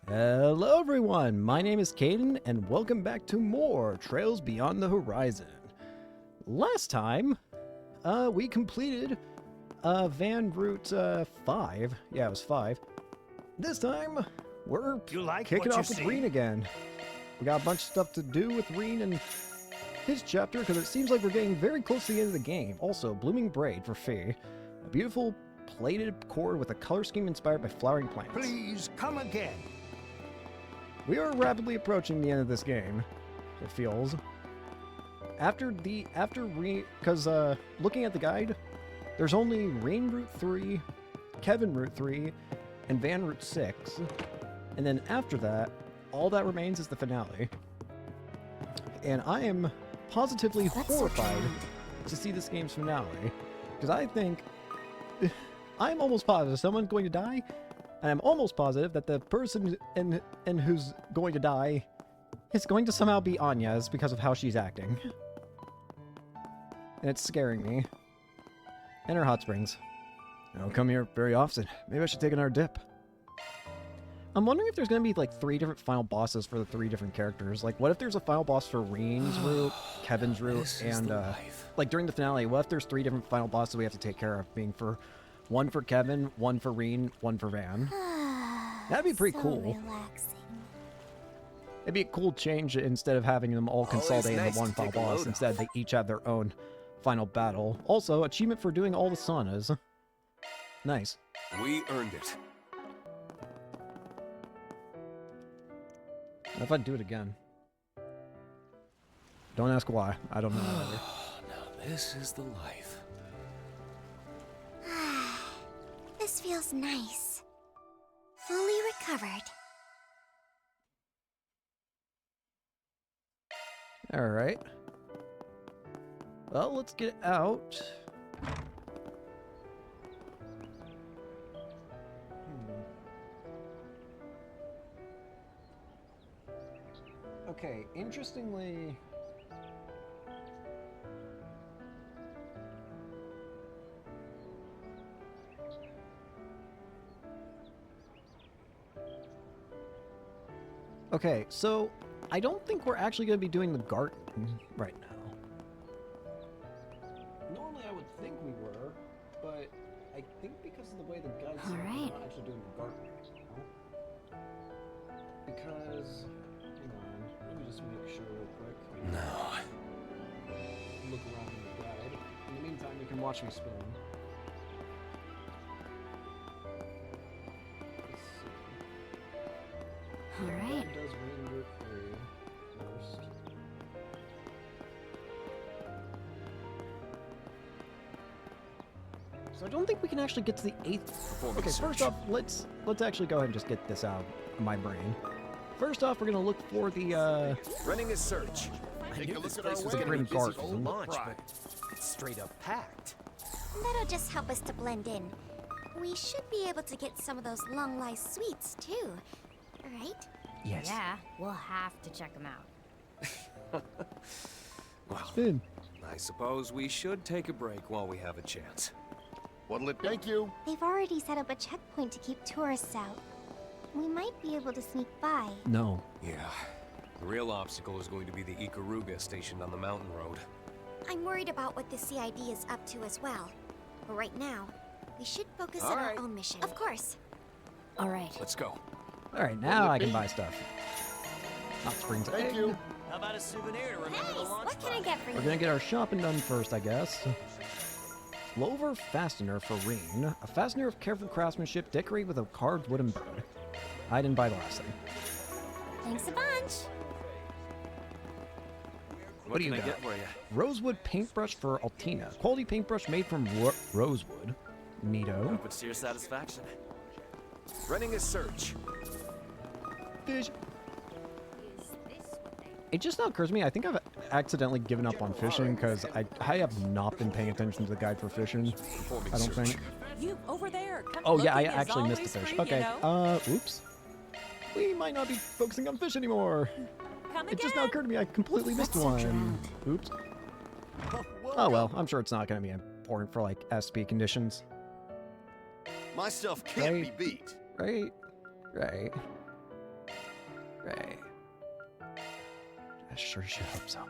Hello everyone, my name is Caden, and welcome back to more Trails Beyond the Horizon. Last time, we completed Van Route 5. Yeah, it was 5. This time, we're kicking off with Reen again. We got a bunch of stuff to do with Reen and his chapter, because it seems like we're getting very close to the end of the game. Also, Blooming Braid for Fee. A beautiful plated cord with a color scheme inspired by flowering plants. Please, come again. We are rapidly approaching the end of this game, it feels. Because looking at the guide, there's only Reen Route 3, Kevin Route 3, and Van Route 6. And then after that, all that remains is the finale. And I am positively horrified to see this game's finale. Because I think... I'm almost positive someone's going to die, and I'm almost positive that the person in who's going to die is going to somehow be Anya's because of how she's acting. And it's scaring me. And her hot springs. I don't come here very often. Maybe I should take another dip. I'm wondering if there's going to be like 3 different final bosses for the 3 different characters. Like, what if there's a final boss for Reen's route, Kevin's route, and like during the finale, what if there's 3 different final bosses we have to take care of, being for one for Kevin, one for Reen, one for Van? That'd be pretty cool. Relaxing. It'd be a cool change instead of having them all consolidate into one final boss. Instead, they each have their own final battle. Also, achievement for doing all the saunas. Nice. We earned it. What if I do it again? Don't ask why. I don't know either. Now this is the life. This feels nice. Fully recovered. Alright. Well, let's get out. Okay, interestingly... Okay, so I don't think we're actually going to be doing the garden right now. Normally I would think we were, but I think because of the way the guide said, we're not actually doing the garden right now. Because, hang on, let me just make sure real quick. No. Look around in the guide. In the meantime, you can watch me spin. Alright. Does Reen Route 3 first. So I don't think we can actually get to the 8th. Okay, first off, let's actually go ahead and just get this out of my brain. First off, we're gonna look for the Running a search. I knew this place was the gonna be Grim busy Garden. for launch, but it's straight up packed. That'll just help us to blend in. We should be able to get some of those Longlai sweets, too. Right? Yes. Yeah, we'll have to check them out. Well, Spin. I suppose we should take a break while we have a chance. What'll it thank you? They've already set up a checkpoint to keep tourists out. We might be able to sneak by. No. Yeah. The real obstacle is going to be the Ikaruga stationed on the mountain road. I'm worried about what the CID is up to as well. But right now, we should focus on Alright. our own mission. Of course. All right. Let's go. Alright, now I can buy stuff. Hot Springs Thank egg. you. How about a souvenir to remember the Nice! launch What can I get for We're you? gonna get our shopping done first, I guess. Clover Fastener for Reen. A fastener of careful craftsmanship decorated with a carved wooden bird. I didn't buy the last thing. Thanks a bunch. What do you can I got? get for you? Rosewood paintbrush for Altina. Quality paintbrush made from rosewood. Neato. Hope it's to your satisfaction. Running a search. Fish. It just now occurs to me, I think I've accidentally given up on fishing because I have not been paying attention to the guide for fishing. Performing I don't search. think. You over there. Come Oh yeah, I looking is actually missed the always fish. free, Okay. you know? Oops. We might not be focusing on fish anymore. Come It just now again. occurred to me I completely missed one. Oops. Oh well, I'm sure it's not going to be important for like SP conditions. My stuff can't Right. be beat. Right. Right. Right. I sure should hope so.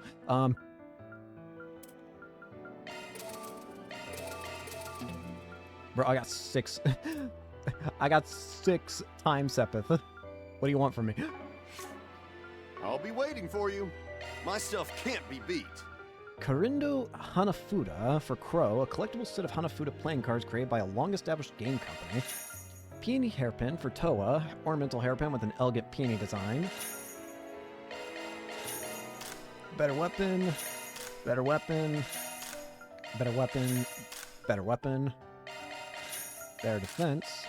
Bro, I got 6. I got 6 time Sepith. What do you want from me? I'll be waiting for you. My stuff can't be beat. Karindo Hanafuda for Crow, a collectible set of Hanafuda playing cards created by a long-established game company. Peony Hairpin for Toa, ornamental hairpin with an elegant peony design. Better weapon, better weapon, better weapon, better weapon, better defense,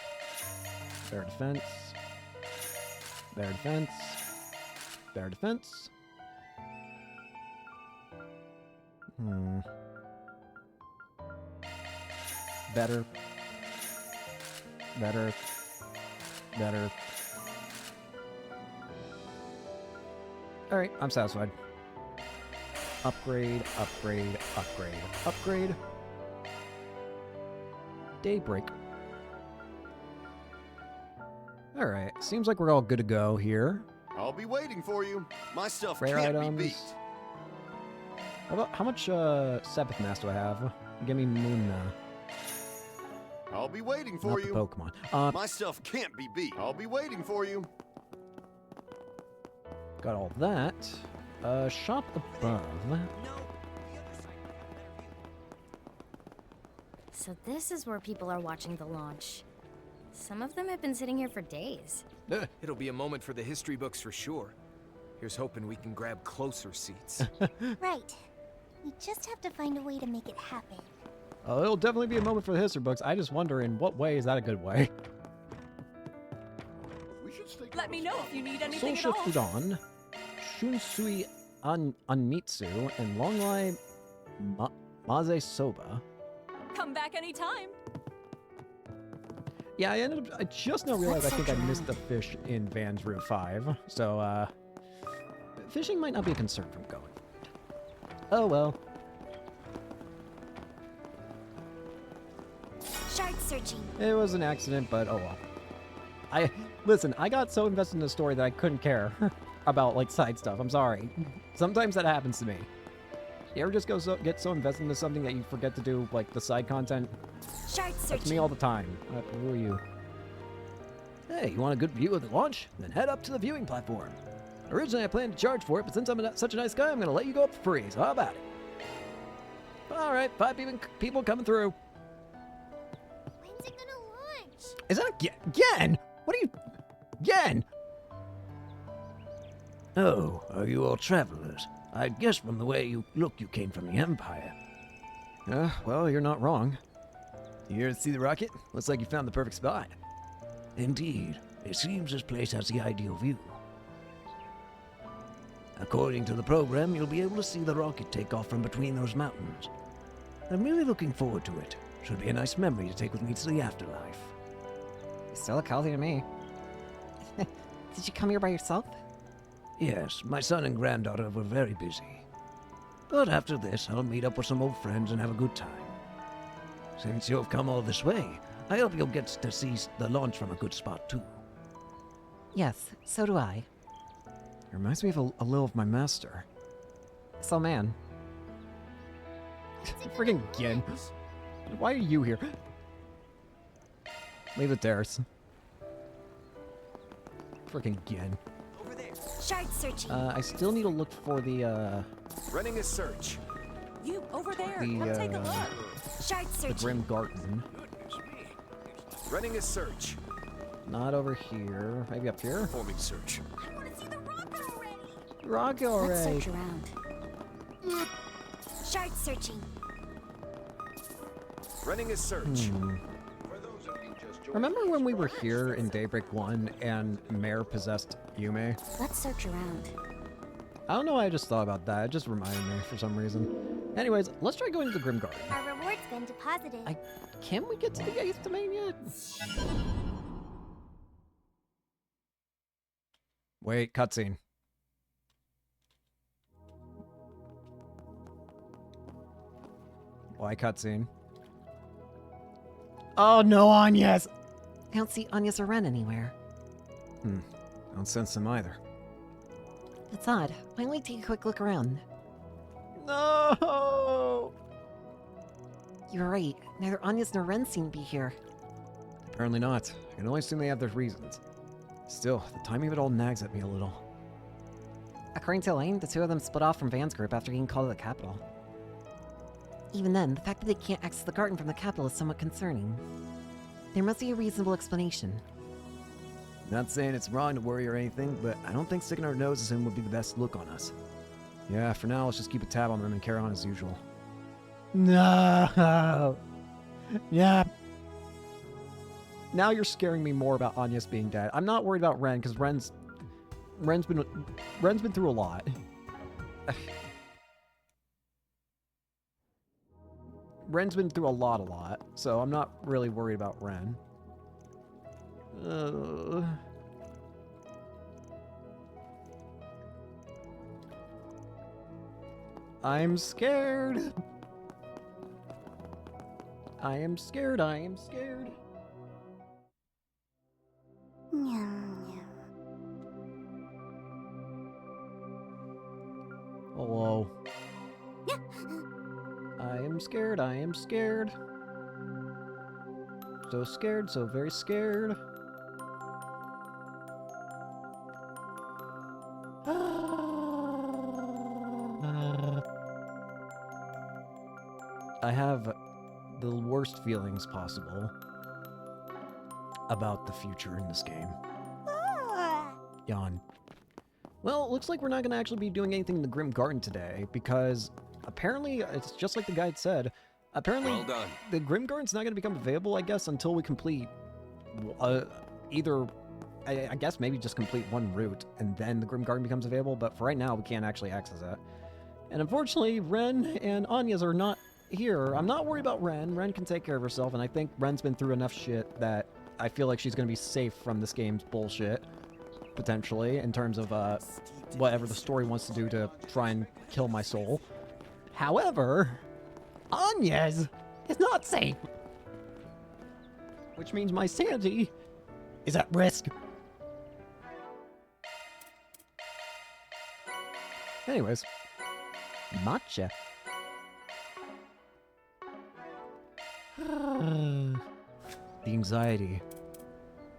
better defense, better defense, better defense. Better. Better. Better. Alright, I'm satisfied. Upgrade, upgrade, upgrade, upgrade. Daybreak. Alright, seems like we're all good to go here. I'll be waiting for you. My stuff Rare can't items. be beat. How much Sabbath Mass do I have? Give me Moon. I'll be waiting for Not the you. Pokemon. My stuff can't be beat. I'll be waiting for you. Got all that. Shop above. So this is where people are watching the launch. Some of them have been sitting here for days. It'll be a moment for the history books for sure. Here's hoping we can grab closer seats. Right. We just have to find a way to make it happen. Oh, it'll definitely be a moment for the history books. I just wonder in what way is that a good way? We should stay Let me know if you need anything at Solsha all. Fudan, Shunsui Anmitsu, and Longlai Maze Soba. Come back anytime. Yeah, I just now realized I think I missed the fish in Van's Route 5. So, fishing might not be a concern from going. Oh well. Shard searching. It was an accident, but oh well. Listen, I got so invested in the story that I couldn't care about, like, side stuff. I'm sorry. Sometimes that happens to me. You ever just get so invested into something that you forget to do, like, the side content? Shard That's searching. me all the time. Who are you? Hey, you want a good view of the launch? Then head up to the viewing platform. Originally, I planned to charge for it, but since I'm such a nice guy, I'm going to let you go up for free. So how about it? All right, 5 people coming through. When's it gonna launch? Is that again? What are you... Again? Oh, are you all travelers? I'd guess from the way you look you came from the Empire. Well, you're not wrong. You here to see the rocket? Looks like you found the perfect spot. Indeed, it seems this place has the ideal view. According to the program, you'll be able to see the rocket take off from between those mountains. I'm really looking forward to it. Should be a nice memory to take with me to the afterlife. You still look healthy to me. Did you come here by yourself? Yes, my son and granddaughter were very busy. But after this, I'll meet up with some old friends and have a good time. Since you've come all this way, I hope you'll get to see the launch from a good spot, too. Yes, so do I. It reminds me of a little of my master. So, man. Friggin' Gin. Why are you here? Leave it there. Friggin' Gin. Over there. Shard searching. I still need to look for the, Running a search. You over there. The, Come take a look. Shard the searching. Grim Garden. Running a search. Not over here. Maybe up here? Performing search. I want to see the rocket already. Rocket Let's already. search around. Shard searching. Running a search. Remember when we were here in Daybreak 1 and Mare possessed Yume? Let's search around. I don't know why I just thought about that. It just reminded me for some reason. Anyways, let's try going to the Grim Garden. Our reward's been deposited. Can we get to the 8th domain yet? Wait, cutscene. Why cutscene? Oh, no Anyas! I don't see Anya's or Ren anywhere. I don't sense them either. That's odd. Why don't we take a quick look around? No! You're right. Neither Anya's nor Ren seem to be here. Apparently not. I can only assume they have their reasons. Still, the timing of it all nags at me a little. According to Elaine, the two of them split off from Van's group after getting called to the capital. Even then, the fact that they can't access the garden from the capital is somewhat concerning. There must be a reasonable explanation. Not saying it's wrong to worry or anything, but I don't think sticking our noses in would be the best look on us. Yeah, for now, let's just keep a tab on them and carry on as usual. No! Yeah. Now you're scaring me more about Anya's being dead. I'm not worried about Ren, because Ren's been through a lot. Ren's been through a lot, so I'm not really worried about Ren. I'm scared. I am scared. I am scared. Hello. I am scared. I am scared. So scared. So very scared. I have the worst feelings possible about the future in this game. Yawn. Well, it looks like we're not going to actually be doing anything in the Grim Garden today, because apparently, it's just like the guide said, apparently Well done. the Grim Garden's not going to become available, I guess, until we complete either, I guess maybe just complete one route, and then the Grim Garden becomes available, but for right now, we can't actually access it. And unfortunately, Ren and Anya's are not here. I'm not worried about Ren. Ren can take care of herself, and I think Ren's been through enough shit that I feel like she's going to be safe from this game's bullshit, potentially, in terms of whatever the story wants to do to try and kill my soul. However, Anya's is not safe, which means my sanity is at risk. Anyways, matcha. The anxiety,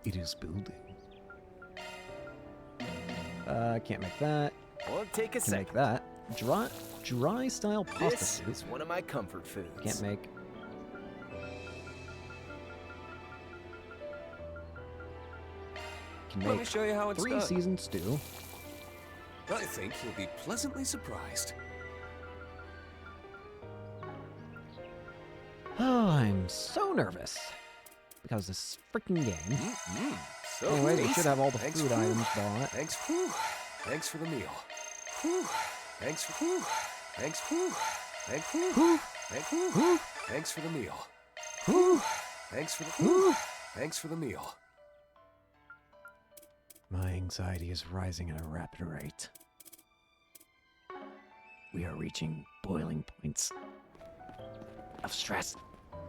it is building. Can't make that. Won't take a Can second. make that. Dry style pasta This soup. is one of my comfort foods. Can't make. Can Let me make show you how it's 3 done. seasoned stew. I think you'll be pleasantly surprised. Oh, I'm so nervous because this freaking game. So Anyway, we tasty. should have all the Thanks, food whew. items bought. Thanks, whew. Thanks for the meal. Whew. Thanks, whew. Thanks, whew. Thanks, whew. Whew. Thanks, whew. Whew. Thanks for the meal. Whew. Thanks for the Whew. Thanks for the meal. My anxiety is rising at a rapid rate. We are reaching boiling points of stress.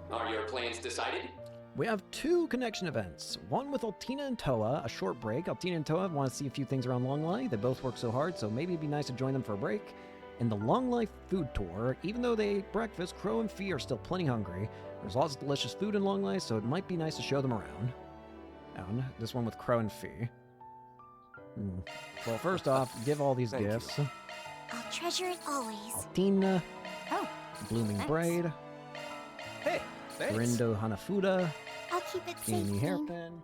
Are your plans decided? We have 2 connection events. One with Altina and Toa, a short break. Altina and Toa want to see a few things around Longlai. They both work so hard, so maybe it'd be nice to join them for a break. And the Longlai food tour. Even though they ate breakfast, Crow and Fee are still plenty hungry. There's lots of delicious food in Longlai, so it might be nice to show them around. And this one with Crow and Fee. Well, first off, give all these Thank you. gifts. I'll treasure it always. Altina, Oh, Blooming thanks. Braid, Hey, thanks. Rindo Hanafuda, I'll keep it safe, Peony Queen. Hairpin.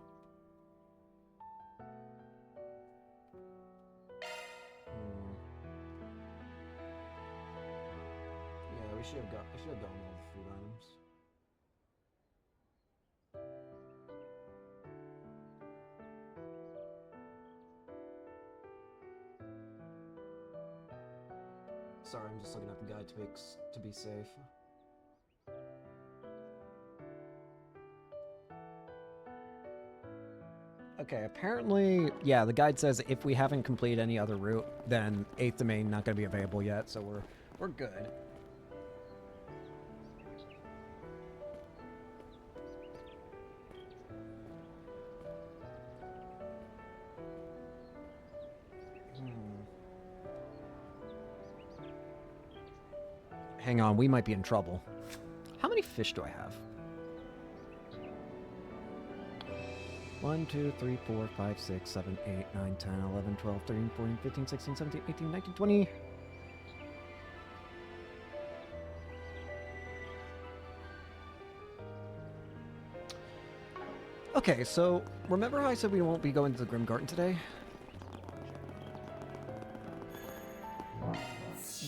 Yeah, we should have gotten all the food items. Sorry, I'm just looking at the guide to be safe. Okay, apparently, yeah, the guide says if we haven't completed any other route, then 8th domain not going to be available yet, so we're good. Hang on, we might be in trouble. How many fish do I have? 1, 2, 3, 4, 5, 6, 7, 8, 9, 10, 11, 12, 13, 14, 15, 16, 17, 18, 19, 20. Okay, so remember how I said we won't be going to the Grim Garden today?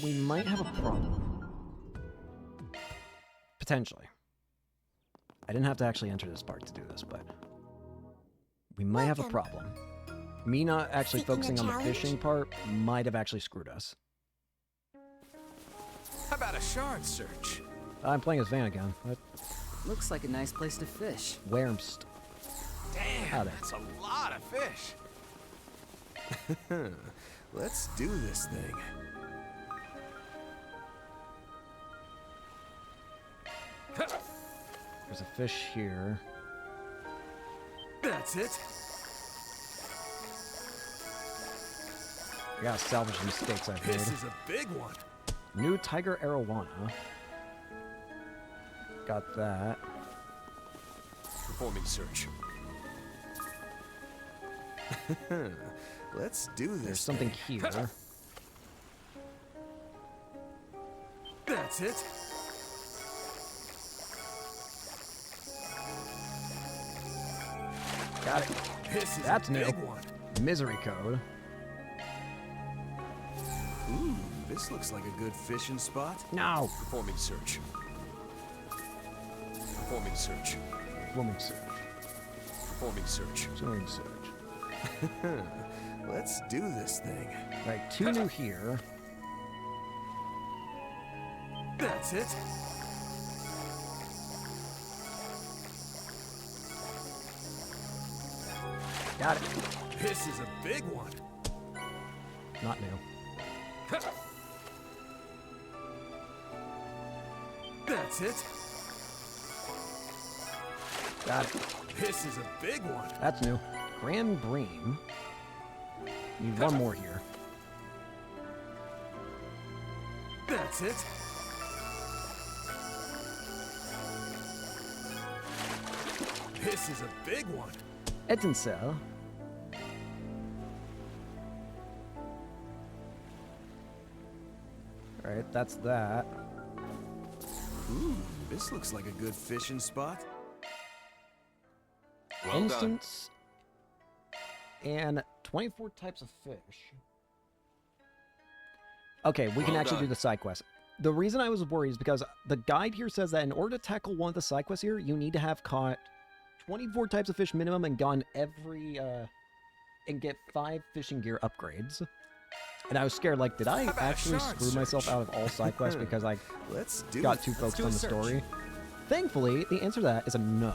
We might have a problem. Potentially. I didn't have to actually enter this part to do this, but we might have a problem. Me not actually Seeking a focusing on the challenge? fishing part might have actually screwed us. How about a shard search? I'm playing as Van again. Looks like a nice place to fish. Whermst. Damn, Howdy. that's a lot of fish. Let's do this thing. There's a fish here. That's it. I gotta salvage the mistakes I've This made. is a big one. New Tiger Arowana. Got that. Performing search. Let's do this. There's something thing. here. That's it. Got it. This is That's a new. big one. Misery code. Ooh, this looks like a good fishing spot. No! Performing search. Performing search. Woman search. Performing search. Swimming search. Let's do this thing. Right, 2 new here. That's it. Got it. This is a big one. Not new. That's it. Got it. This is a big one. That's new. Grand Bream. Need one more here. That's it. This is a big one. Etincelle. Alright, that's that. Ooh, this looks like a good fishing spot. Well Instance. And 24 types of fish. Okay, we can Well actually do done. the side quest. The reason I was worried is because the guide here says that in order to tackle one of the side quests here, you need to have caught 24 types of fish minimum and gone every, and get 5 fishing gear upgrades. And I was scared, like, did I How about a actually shard screw myself search? out of all side quests because I Let's do got it. too Let's focused do a on the search. story? Thankfully, the answer to that is a no.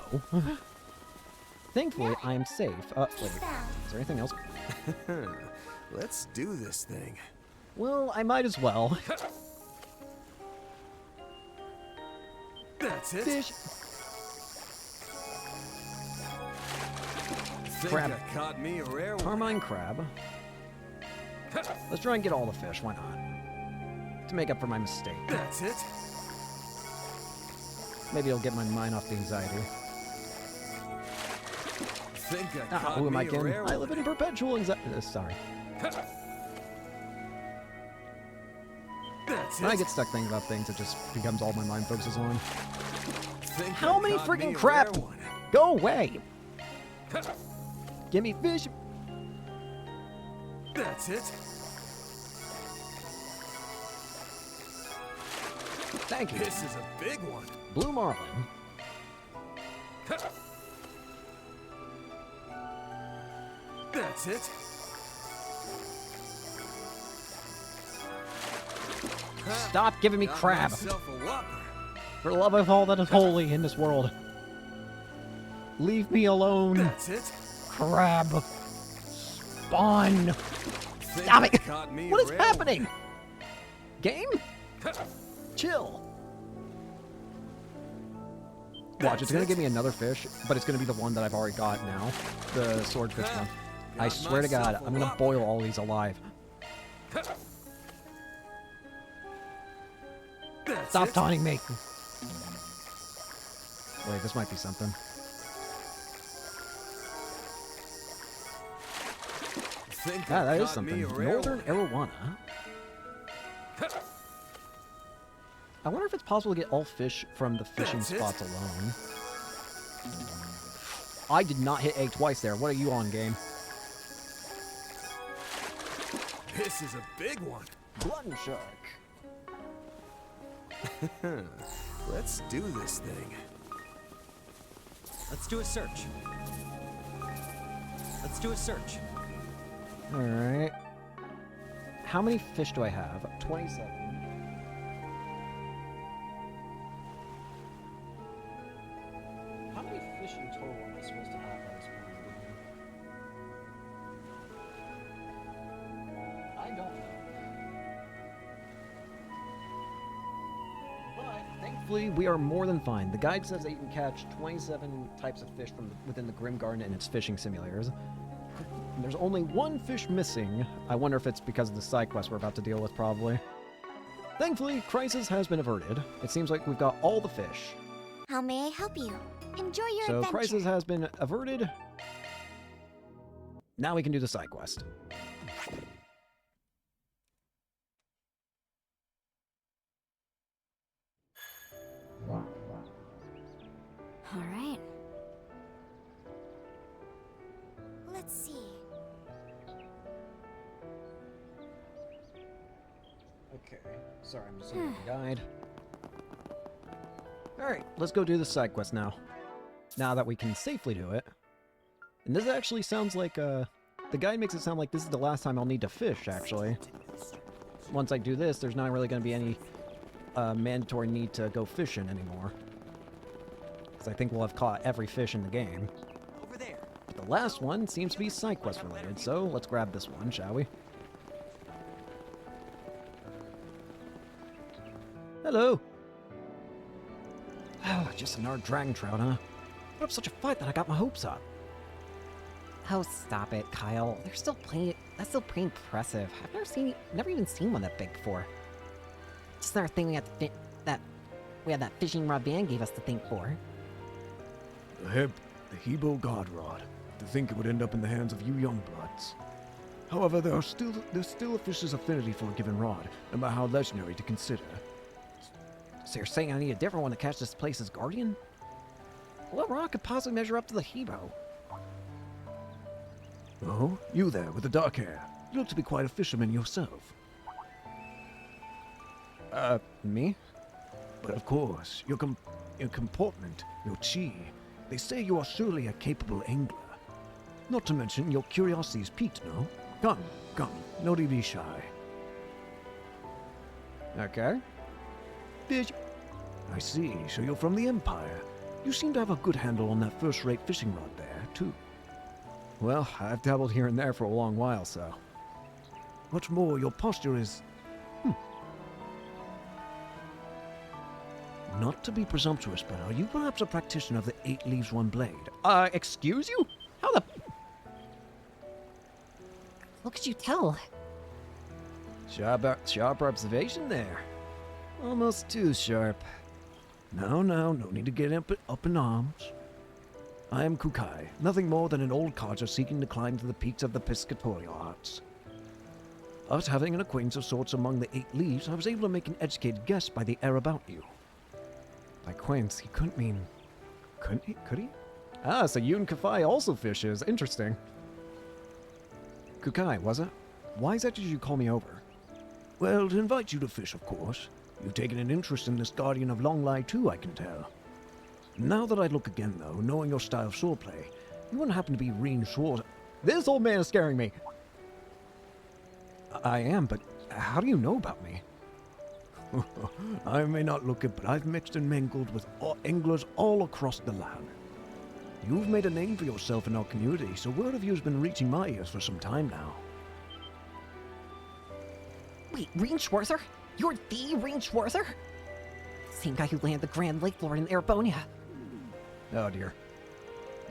Thankfully, I am safe. Wait, is there anything else? Let's do this thing. Well, I might as well. That's it. Fish. Think Crab. I caught me a rare one. Carmine crab. Let's try and get all the fish. Why not? To make up for my mistake. That's it. Maybe it'll get my mind off the anxiety. Think I Ah, caught who am I me a kidding? rare I live one. in perpetual anxiety. Sorry. That's When I it. get stuck thinking about things, it just becomes all my mind focuses on. Think How I many caught freaking me a crap? rare one. Go away! Give me fish! That's it. Thank you. This is a big one. Blue marlin. That's it. Stop giving me Got crab. myself a whopper. For the love of all that is holy in this world. Leave me alone. That's it. Crab. Spawn. Think Stop I it. caught me What a is rare happening? Game? Chill. Watch, it's gonna give me another fish, but it's gonna be the one that I've already got now. The swordfish one. I Got swear to God, myself a I'm gonna whopper. boil all these alive. That's Stop taunting me. Wait, this might be something. Ah, that is something. Northern arowana. I wonder if it's possible to get all fish from the fishing spots alone. I did not hit A twice there. What are you on, game? This is a big one. Glutton shark. Let's do this thing. Let's do a search. Let's do a search. Alright. How many fish do I have? 27. How many fish in total am I supposed to have on this point? I don't know. But thankfully, we are more than fine. The guide says that you can catch 27 types of fish from within the Grim Garden and its fishing simulators. And there's only one fish missing. I wonder if it's because of the side quest we're about to deal with, probably. Thankfully, crisis has been averted. It seems like we've got all the fish. How may I help you? Enjoy your So adventure. crisis has been averted. Now we can do the side quest. All right. Let's see. Okay. Sorry, I'm just looking at the guide. Alright, let's go do the side quest now. Now that we can safely do it. And this actually sounds like, the guide makes it sound like this is the last time I'll need to fish, actually. Once I do this, there's not really going to be any, mandatory need to go fishing anymore. Because I think we'll have caught every fish in the game. Over there. But the last one seems to be side quest related, so let's grab this one, shall we? Hello! Oh, just another dragon trout, huh? Put up such a fight that I got my hopes up. Oh, stop it, Kyle. That's still pretty impressive. I've never even seen one that big before. Just another thing we had that fishing rod Van gave us to think for. The Hebo God Rod. To think it would end up in the hands of you young bloods. However, there's still a fish's affinity for a given rod, no matter how legendary to consider. So you're saying I need a different one to catch this place's guardian? What rock could possibly measure up to the Hebo? Oh, you there with the dark hair. You look to be quite a fisherman yourself. Me? But of course, your comportment, your chi, they say you are surely a capable angler. Not to mention your curiosity is piqued, no? Come, no need to be shy. Okay. Fish. I see, so you're from the Empire. You seem to have a good handle on that first-rate fishing rod there, too. Well, I've dabbled here and there for a long while, so... What's more, your posture is... Not to be presumptuous, but are you perhaps a practitioner of the 8 leaves, 1 blade? Excuse you? How the... What could you tell? Sharp observation there. Almost too sharp. No need to get up in arms. I am Kukai, nothing more than an old codger seeking to climb to the peaks of the piscatorial arts. Us having an acquaintance of sorts among the 8 leaves, I was able to make an educated guess by the air about you. By Quince, he couldn't mean... Could he? Ah, so you and Kafai also fishes. Interesting. Kukai, was it? Why exactly did you call me over? Well, to invite you to fish, of course. You've taken an interest in this guardian of Longlai too, I can tell. Now that I look again, though, knowing your style of swordplay, you wouldn't happen to be Reen Schwartz. This old man is scaring me. I am, but how do you know about me? I may not look it, but I've mixed and mingled with anglers all across the land. You've made a name for yourself in our community, so word of you has been reaching my ears for some time now. Wait, Reen Schwarzer? You're the Reen Schwarzer? Same guy who landed the Grand Lake Lord in Erebonia. Oh dear.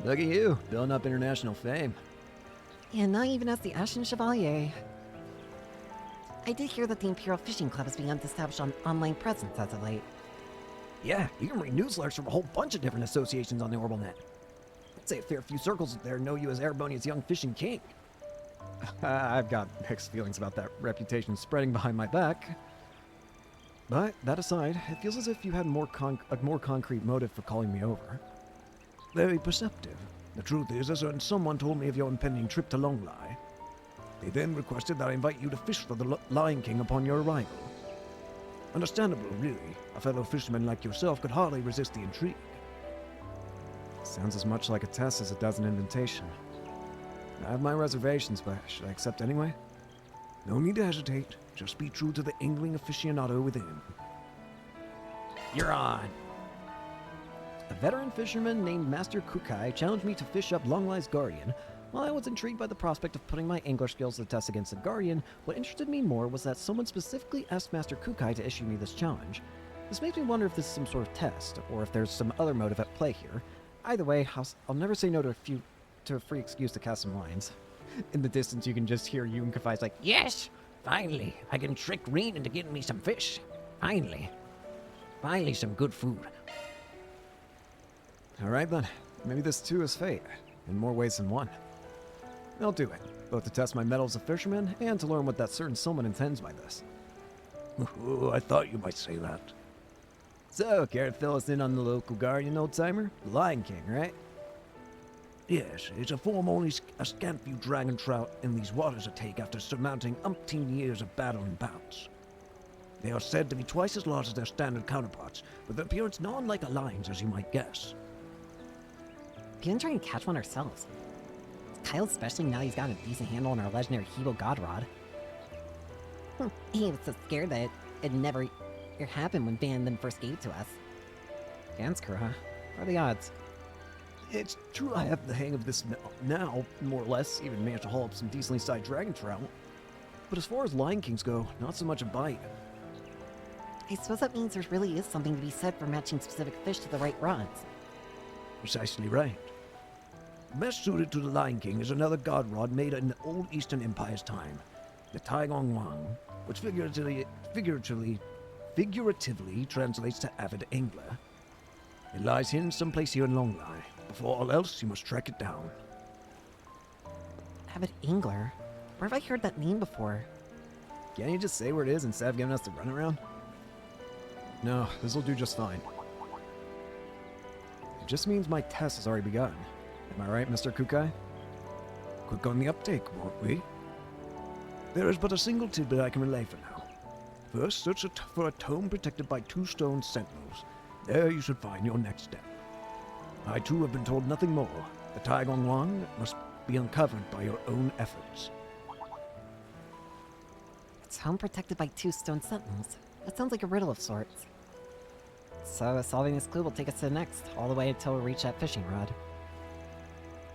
Look at you, building up international fame. And not even as the Ashen Chevalier. I did hear that the Imperial Fishing Club is begun to establish an online presence as of late. Yeah, you can read newsletters from a whole bunch of different associations on the Orbital Net. I'd say a fair few circles there know you as Erebonia's young fishing king. I've got mixed feelings about that reputation spreading behind my back. But, that aside, it feels as if you had a more concrete motive for calling me over. Very perceptive. The truth is, a certain someone told me of your impending trip to Longlai. They then requested that I invite you to fish for the Lion King upon your arrival. Understandable, really. A fellow fisherman like yourself could hardly resist the intrigue. Sounds as much like a test as it does an invitation. I have my reservations, but should I accept anyway? No need to hesitate. Just be true to the angling aficionado within. You're on! A veteran fisherman named Master Kukai challenged me to fish up Longlai's Guardian. While I was intrigued by the prospect of putting my angler skills to the test against the Guardian, what interested me more was that someone specifically asked Master Kukai to issue me this challenge. This makes me wonder if this is some sort of test, or if there's some other motive at play here. Either way, I'll never say no to a free excuse to cast some lines. In the distance, you can just hear you and Kafai's like, Yes! Finally, I can trick Reen into getting me some fish. Finally. Finally, some good food. alright then, maybe this too is fate, in more ways than one. I'll do it, both to test my mettle as a fisherman and to learn what that certain someone intends by this. Oh, I thought you might say that. So, care to fill us in on the local Guardian, old-timer? The Lion King, right? Yes, it's a form only a scant few dragon trout in these waters take after surmounting umpteen years of battle and bouts. They are said to be twice as large as their standard counterparts, with an appearance not unlike a lion's, as you might guess. We didn't try and catch one ourselves. Kyle especially now he's got a decent handle on our legendary Hebo Godrod. He was so scared that it never happened when Van and them first gave it to us. Van's crew, huh? What are the odds? It's true I have the hang of this now, more or less, even managed to haul up some decently sized dragon trout. But as far as Lion Kings go, not so much a bite. I suppose that means there really is something to be said for matching specific fish to the right rods. Precisely right. Best suited to the Lion King is another god rod made in the old Eastern Empire's time, the Taigong Wang, which figuratively translates to avid angler. It lies hidden someplace here in Longlai. Before all else, you must track it down. Avid angler? Where have I heard that name before? Can't you just say where it is instead of giving us the runaround? No, this'll do just fine. It just means my test has already begun. Am I right, Mr. Kukai? Quick on the uptake, won't we? There is but a single tidbit I can relay for now. First, search for a tome protected by 2 stone sentinels. There you should find your next step. I too have been told nothing more. The Taigong Wang must be uncovered by your own efforts. It's home protected by 2 stone sentinels. That sounds like a riddle of sorts. So solving this clue will take us to the next, all the way until we reach that fishing rod.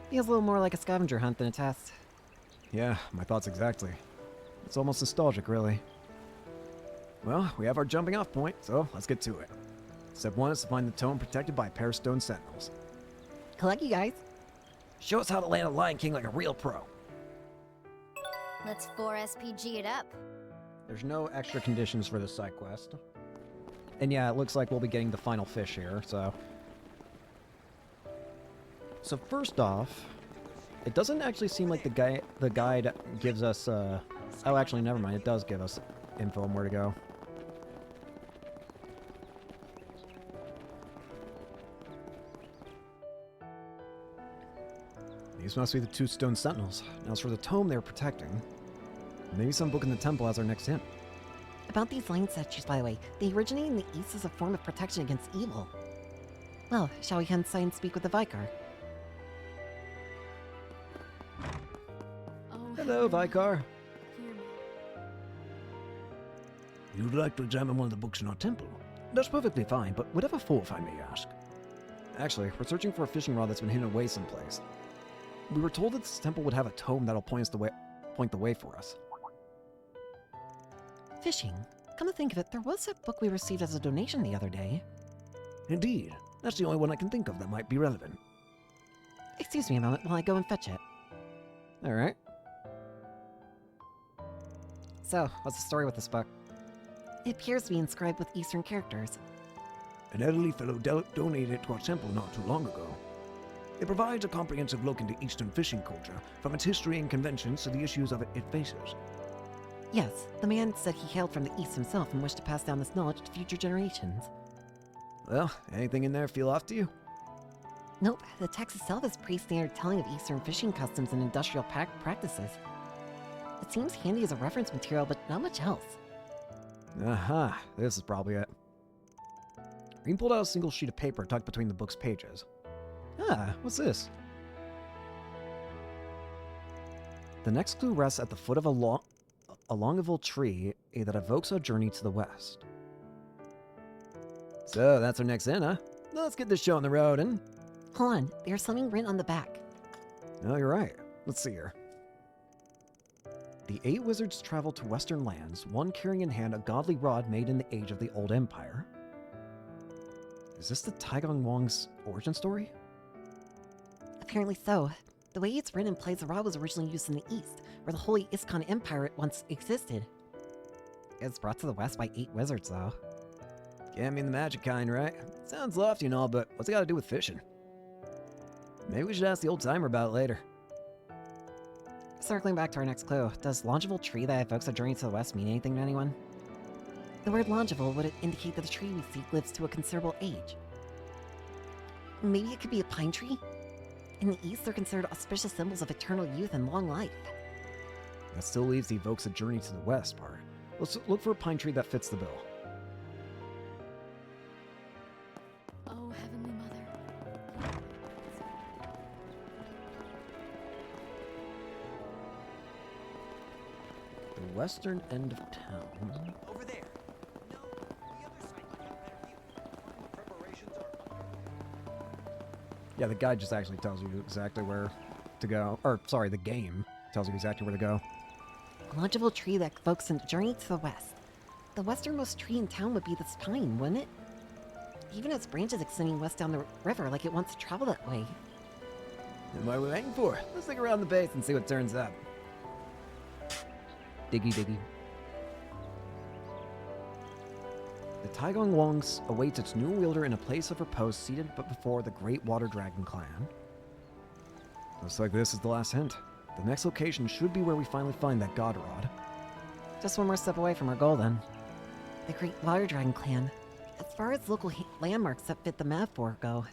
Feels a little more like a scavenger hunt than a test. Yeah, my thoughts exactly. It's almost nostalgic, really. Well, we have our jumping off point, so let's get to it. Step 1 is to find the tome protected by a pair of stone sentinels. Good luck, you guys. Show us how to land a Lion King like a real pro. Let's 4SPG it up. There's no extra conditions for this side quest. And yeah, it looks like we'll be getting the final fish here, so... So first off, it doesn't actually seem like the guide gives us, Oh, actually, never mind. It does give us info on where to go. These must be the 2 stone sentinels. Now as for the tome they're protecting, maybe some book in the temple as our next hint. About these lion statues, by the way, they originate in the East as a form of protection against evil. Well, shall we head inside and speak with the Vicar? Hello, Vicar. You'd like to examine one of the books in our temple? That's perfectly fine, but whatever for, if I may ask. Actually, we're searching for a fishing rod that's been hidden away someplace. We were told that this temple would have a tome that'll point the way for us. Fishing? Come to think of it, there was that book we received as a donation the other day. Indeed. That's the only one I can think of that might be relevant. Excuse me a moment while I go and fetch it. Alright. So, what's the story with this book? It appears to be inscribed with Eastern characters. An elderly fellow donated it to our temple not too long ago. It provides a comprehensive look into Eastern fishing culture, from its history and conventions to the issues of it faces. Yes, the man said he hailed from the East himself and wished to pass down this knowledge to future generations. Well, anything in there feel off to you? Nope, the text itself is pretty standard telling of Eastern fishing customs and industrial practices. It seems handy as a reference material, but not much else. Aha, this is probably it. Green pulled out a single sheet of paper tucked between the book's pages. Ah, what's this? The next clue rests at the foot of a Longlai tree that evokes a journey to the west. So, that's our next hint, huh? Let's get this show on the road and... Hold on, there's something written on the back. Oh, you're right. Let's see here. The 8 wizards travel to western lands, one carrying in hand a godly rod made in the age of the Old Empire. Is this the Taigong Wang's origin story? Apparently so. The way it's written implies the rod was originally used in the East, where the Holy Iskon Empire once existed. It's brought to the West by 8 wizards, though. Can't mean the magic kind, right? Sounds lofty and all, but what's it got to do with fishing? Maybe we should ask the old timer about it later. Circling back to our next clue, does Longlai tree that evokes a journey to the west mean anything to anyone? The word Longlai would indicate that the tree we seek lives to a considerable age. Maybe it could be a pine tree? In the East, they're considered auspicious symbols of eternal youth and long life. That still leaves the evokes a journey to the west part. Let's look for a pine tree that fits the bill. Oh, Heavenly Mother. The western end of town. Over there. No, the other side might have a better view. Preparations are Yeah, the guide just actually tells you exactly where to go. Or, sorry, the game tells you exactly where to go. A Longlai tree that evokes a journey to the west. The westernmost tree in town would be this pine, wouldn't it? Even its branches extending west down the river like it wants to travel that way. And what are we waiting for? Let's look around the base and see what turns up. Diggy diggy. The Taigong Wongs awaits its new wielder in a place of repose seated but before the Great Water Dragon clan. Looks like this is the last hint. The next location should be where we finally find that God Rod. Just one more step away from our goal, then. The Great Water Dragon clan. As far as local landmarks that fit the metaphor go.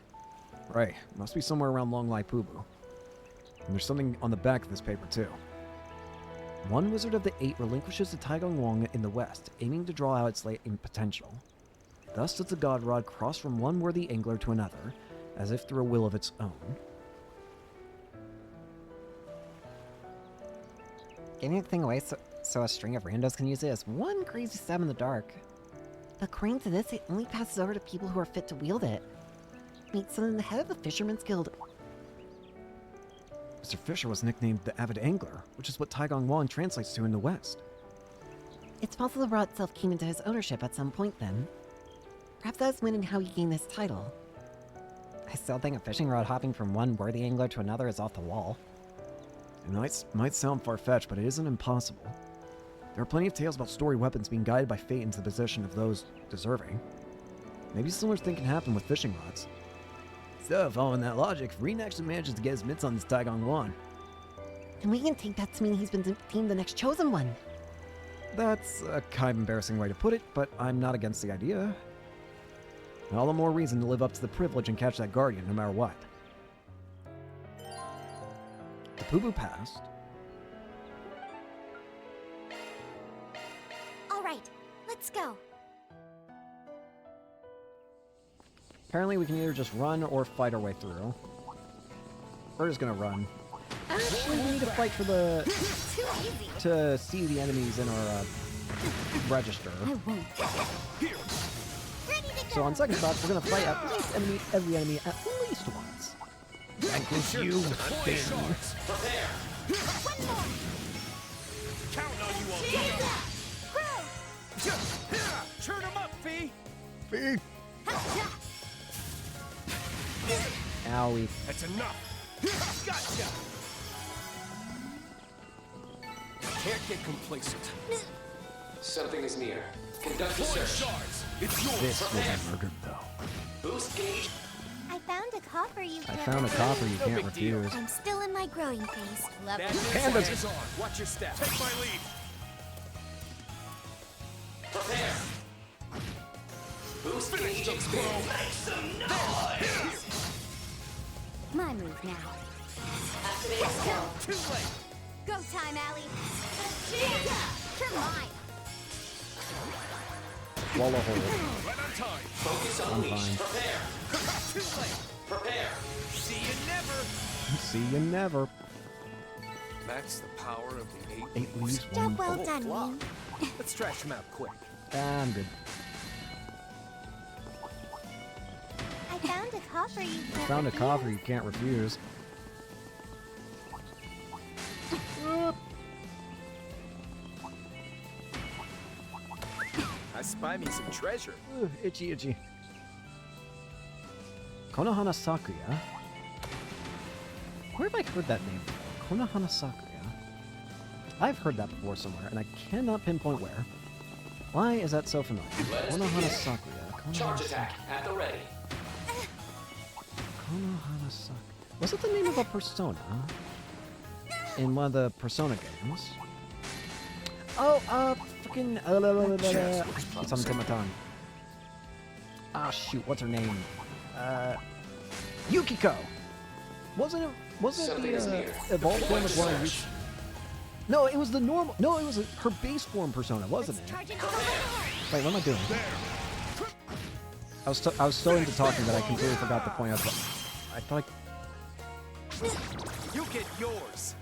Right, must be somewhere around Longlai Pubu. And there's something on the back of this paper, too. One wizard of the 8 relinquishes the Taigong Wong in the west, aiming to draw out its latent potential. Thus does the God Rod cross from one worthy angler to another, as if through a will of its own. Giving the thing away so a string of randos can use it is one crazy stab in the dark. According to this, it only passes over to people who are fit to wield it. Meet someone the head of the Fisherman's Guild. Mr. Fisher was nicknamed the Avid Angler, which is what Taigong Wong translates to in the West. It's possible the rod itself came into his ownership at some point then. Perhaps that's when and how he gained this title. I still think a fishing rod hopping from one worthy angler to another is off the wall. It might sound far-fetched, but it isn't impossible. There are plenty of tales about story weapons being guided by fate into the possession of those deserving. Maybe a similar thing can happen with fishing rods. So, following that logic, if Reen actually manages to get his mitts on this Taigong Wan, And we can take that to mean he's been deemed the next chosen one. that's a kind of embarrassing way to put it, but I'm not against the idea. And all the more reason to live up to the privilege and catch that guardian, no matter what. The Pubu passed. All right, let's go. Apparently we can either just run or fight our way through. We're just gonna run. Actually, we need to fight for the... Too easy. to see the enemies in our register. Ready to So go. on second thoughts, we're gonna fight at least every enemy at least once. Vanquish you, then. Prepare! One more. Count on you all. Turn them up, Fee! Fee! Owie. That's enough. Gotcha. Can't get complacent. Something is near. Conduct a search. This will be murdered, though. Boost gauge. I found a copper you I can't found a refuse. copper you can't refuse. I'm still in my growing phase. Level. Pandas! Watch your step. Take my lead. Prepare. Boost gauge expand. My move now. Activate skill. Too late. Go time, Allie. You're mine. Swallow hole. Right on time. Focus I'm unleashed. fine. Prepare. Too late. Prepare. See you never. See you never. That's the power of the 8 8 leaves, Job 1. well done, Wing. Let's trash him out quick. I'm good. I found a copper you can't Found a refuse. copper you can't refuse. I spy me some treasure. Ugh, itchy, itchy. Konohana Sakuya? Where have I heard that name before? Konohana Sakuya? I've heard that before somewhere, and I cannot pinpoint where. Why is that so familiar? Let us Konohana begin. Sakuya. Konohana Charge attack at the ready. Konohana Sakuya. Was it the name of a persona? In one of the Persona games? Oh, freaking. It's on the tip of my tongue. Ah, shoot, what's her name? Yukiko! Wasn't it Something is the near. evolved Deploy form of to one of search. Yuki? No, it was the normal. No, it was her base form persona, wasn't it? Charge it. Wait, what am I doing? I was so into talking that I completely forgot the point of it. I thought. You get yours.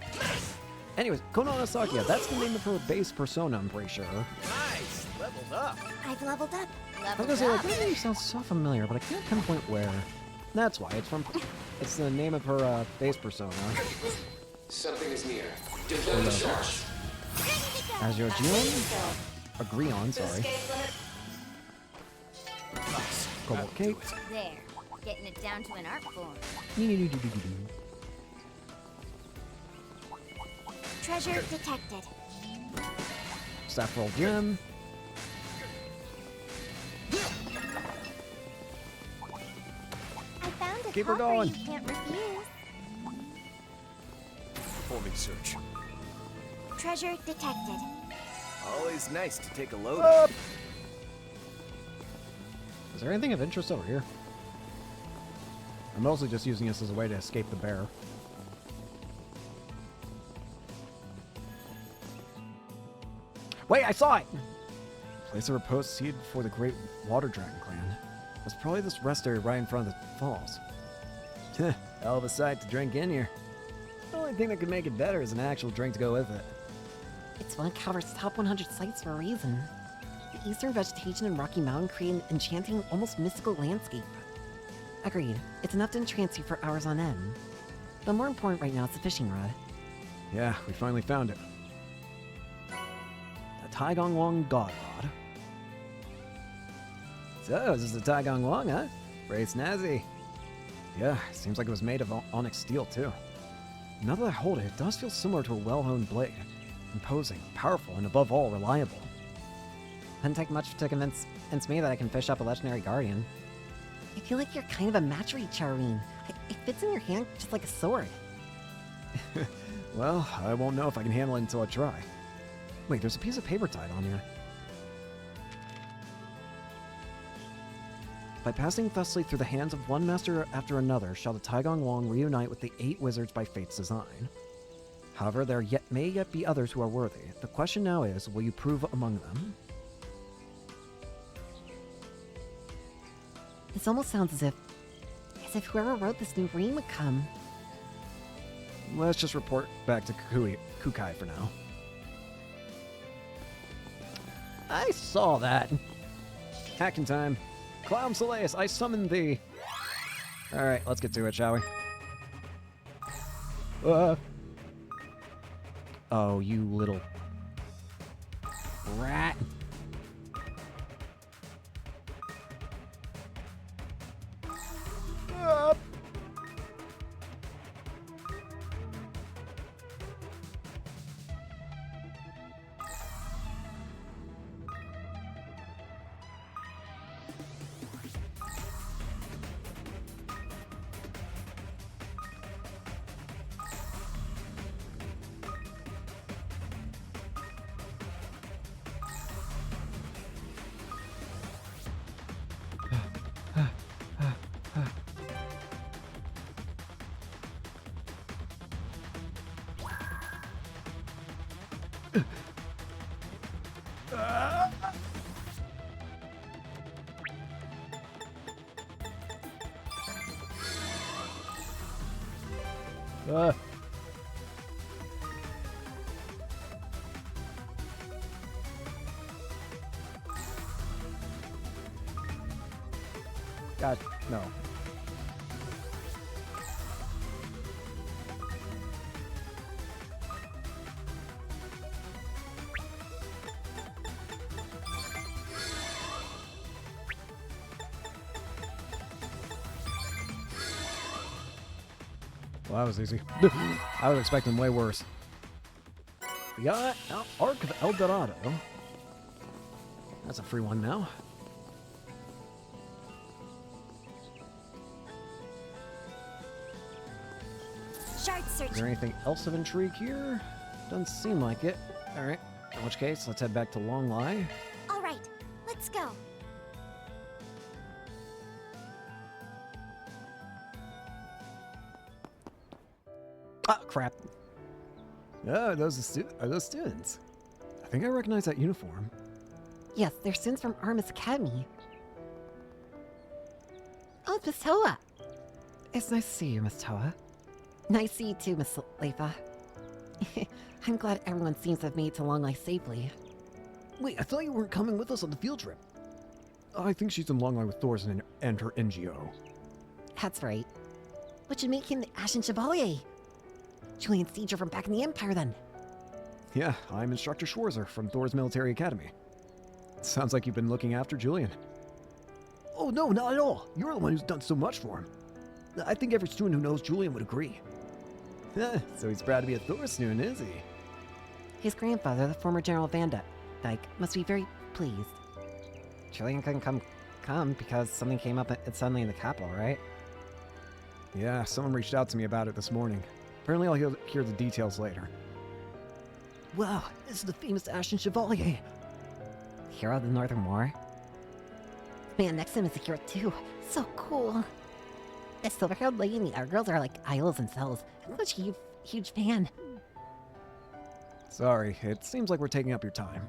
Anyways, Konohana Sakuya, that's the name of her base persona, I'm pretty sure. Nice. Leveled up. I've leveled up. I was gonna say, like, that name sounds so familiar, but I can't pinpoint where. That's why. It's the name of her base persona. Something is near. Deploy the search. As your Gion? Agreon, sorry. Cobalt Cape. There. Getting it down to an art form. Treasure detected. Saffron Gem. I found a Keep her copper going. you can't refuse. Performing search. Treasure detected. Always nice to take a load. Up! Is there anything of interest over here? I'm mostly just using this as a way to escape the bear. Wait, I saw it! Place of repose seed for the great water dragon clan. It's probably this rest area right in front of the falls. Hell of a sight to drink in here. The only thing that could make it better is an actual drink to go with it. It's one of Calvert's top 100 sites for a reason. The eastern vegetation and Rocky Mountain create an enchanting, almost mystical landscape. Agreed. It's enough to entrance you for hours on end. But more important right now is the fishing rod. Yeah, we finally found it. The Taigong Wong God Rod. So, this is the Taigong Wong, huh? Very snazzy. Yeah, seems like it was made of onyx steel, too. Now that I hold it, it does feel similar to a well-honed blade. Imposing, powerful, and above all, reliable. Doesn't take much to convince me that I can fish up a legendary guardian. I feel like you're kind of a match read, Charween. It fits in your hand just like a sword. Well, I won't know if I can handle it until I try. Wait, there's a piece of paper tied on here. By passing thusly through the hands of one master after another, shall the Taigong Wong reunite with the 8 wizards by fate's design. However, there may yet be others who are worthy. The question now is, will you prove among them? This almost sounds as if whoever wrote this new ream would come. Let's just report back to Kukai for now. I saw that. Hacking time. Clown Soleus, I summon thee. Alright, let's get to it, shall we? Oh, you little rat. God, no. Well, that was easy. I was expecting way worse. We got Arc of El Dorado. That's a free one now. Shard search. Is there anything else of intrigue here? Doesn't seem like it. Alright, in which case, let's head back to Longlai. All right, let's go. Ah, crap. Oh, are those students? I think I recognize that uniform. Yes, they're students from Armis Academy. Oh, it's Miss Toa. It's nice to see you, Miss Toa. Nice to see you too, Miss Leifa. I'm glad everyone seems to have made it to Longlai safely. Wait, I thought you weren't coming with us on the field trip. I think she's in Longlai with Thorson and her NGO. That's right. Which should make him the Ashen Chevalier. Julian's teacher from back in the Empire, then. Yeah, I'm Instructor Schwarzer from Thor's Military Academy. Sounds like you've been looking after Julian. Oh, no, not at all. You're the one who's done so much for him. I think every student who knows Julian would agree. So he's proud to be a Thor student, is he? His grandfather, the former General Van Dyke, must be very pleased. Julian couldn't come because something came up suddenly in the capital, right? Yeah, someone reached out to me about it this morning. Apparently I'll hear the details later. Wow, this is the famous Ashen Chevalier. Hero of the Northern War? The man next to him is a hero too. So cool. The silver-haired lady and the other girls are like idols themselves. I'm such a huge fan. Sorry, it seems like we're taking up your time.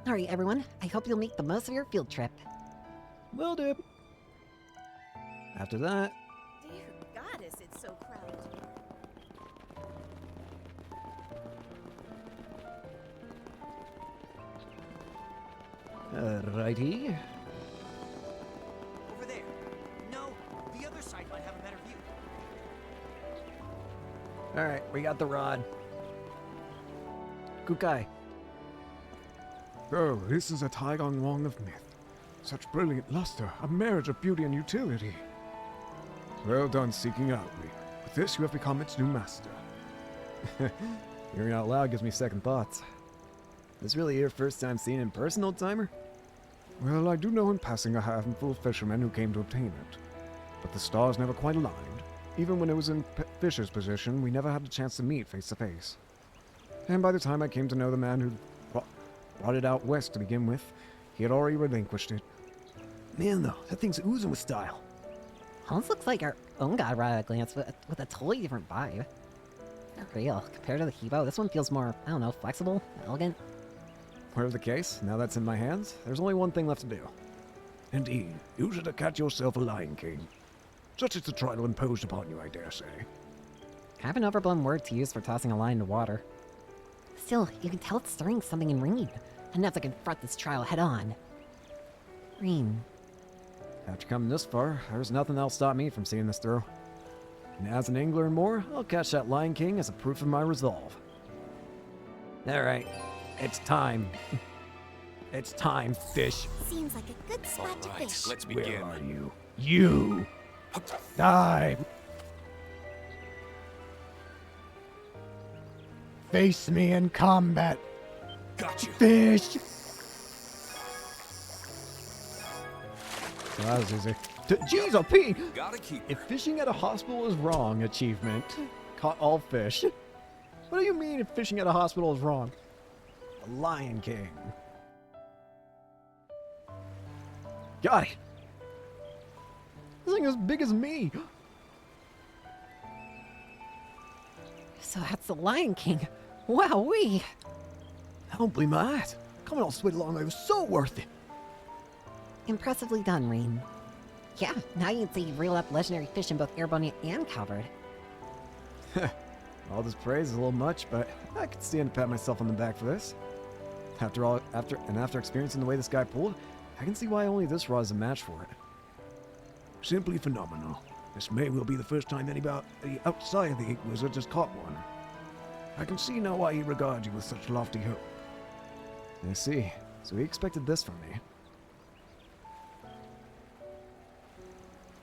Alright, everyone. I hope you'll make the most of your field trip. Will do. After that... Dear goddess, it's so crowded. Righty. Over there. No, the other side might have a better view. Alright, we got the rod. Kukai. Oh, this is a Taigong Wong of myth. Such brilliant luster, a marriage of beauty and utility. Well done seeking out me. With this, you have become its new master. Hearing out loud gives me second thoughts. This really your first time seeing it in person, old timer? Well, I do know in passing a handful of fishermen who came to obtain it. But the stars never quite aligned. Even when it was in Fisher's position, we never had a chance to meet face to face. And by the time I came to know the man who brought it out west to begin with, he had already relinquished it. Man, though, that thing's oozing with style. Almost looks like our own god right at a glance with a totally different vibe. Not real. Compared to the Hebo, this one feels more, I don't know, flexible, elegant. Whatever the case, now that's in my hands, there's only one thing left to do. Indeed, use it to catch yourself a Lion King. Such is the trial imposed upon you, I dare say. Kind of an overblown word to use for tossing a lion into water. Still, you can tell it's stirring something in Reen, enough to confront this trial head-on. Reen. After coming this far, there's nothing that'll stop me from seeing this through. And as an angler and more, I'll catch that Lion King as a proof of my resolve. Alright, it's time. It's time, fish. Seems like a good spot to fish. Let's begin. Where are you? You! Die! Face me in combat. Gotcha. Fish! So that was easy. Jeez, oh P! Gotta keep. If fishing at a hospital is wrong, achievement. Caught all fish. What do you mean if fishing at a hospital is wrong? The Lion King. Got it. This thing is as big as me. So that's the Lion King. Wowee! Don't blame my hat. Coming all sweet Longlai was so worth it. Impressively done, Reen. Yeah, now you can say you reel up legendary fish in both Airbonia and Calvert. All this praise is a little much, but I could stand to pat myself on the back for this. After experiencing the way this guy pulled, I can see why only this rod is a match for it. Simply phenomenal. This may well be the first time anybody outside of the Eight Wizards has caught one. I can see now why he regards you with such lofty hope. I see. So he expected this from me.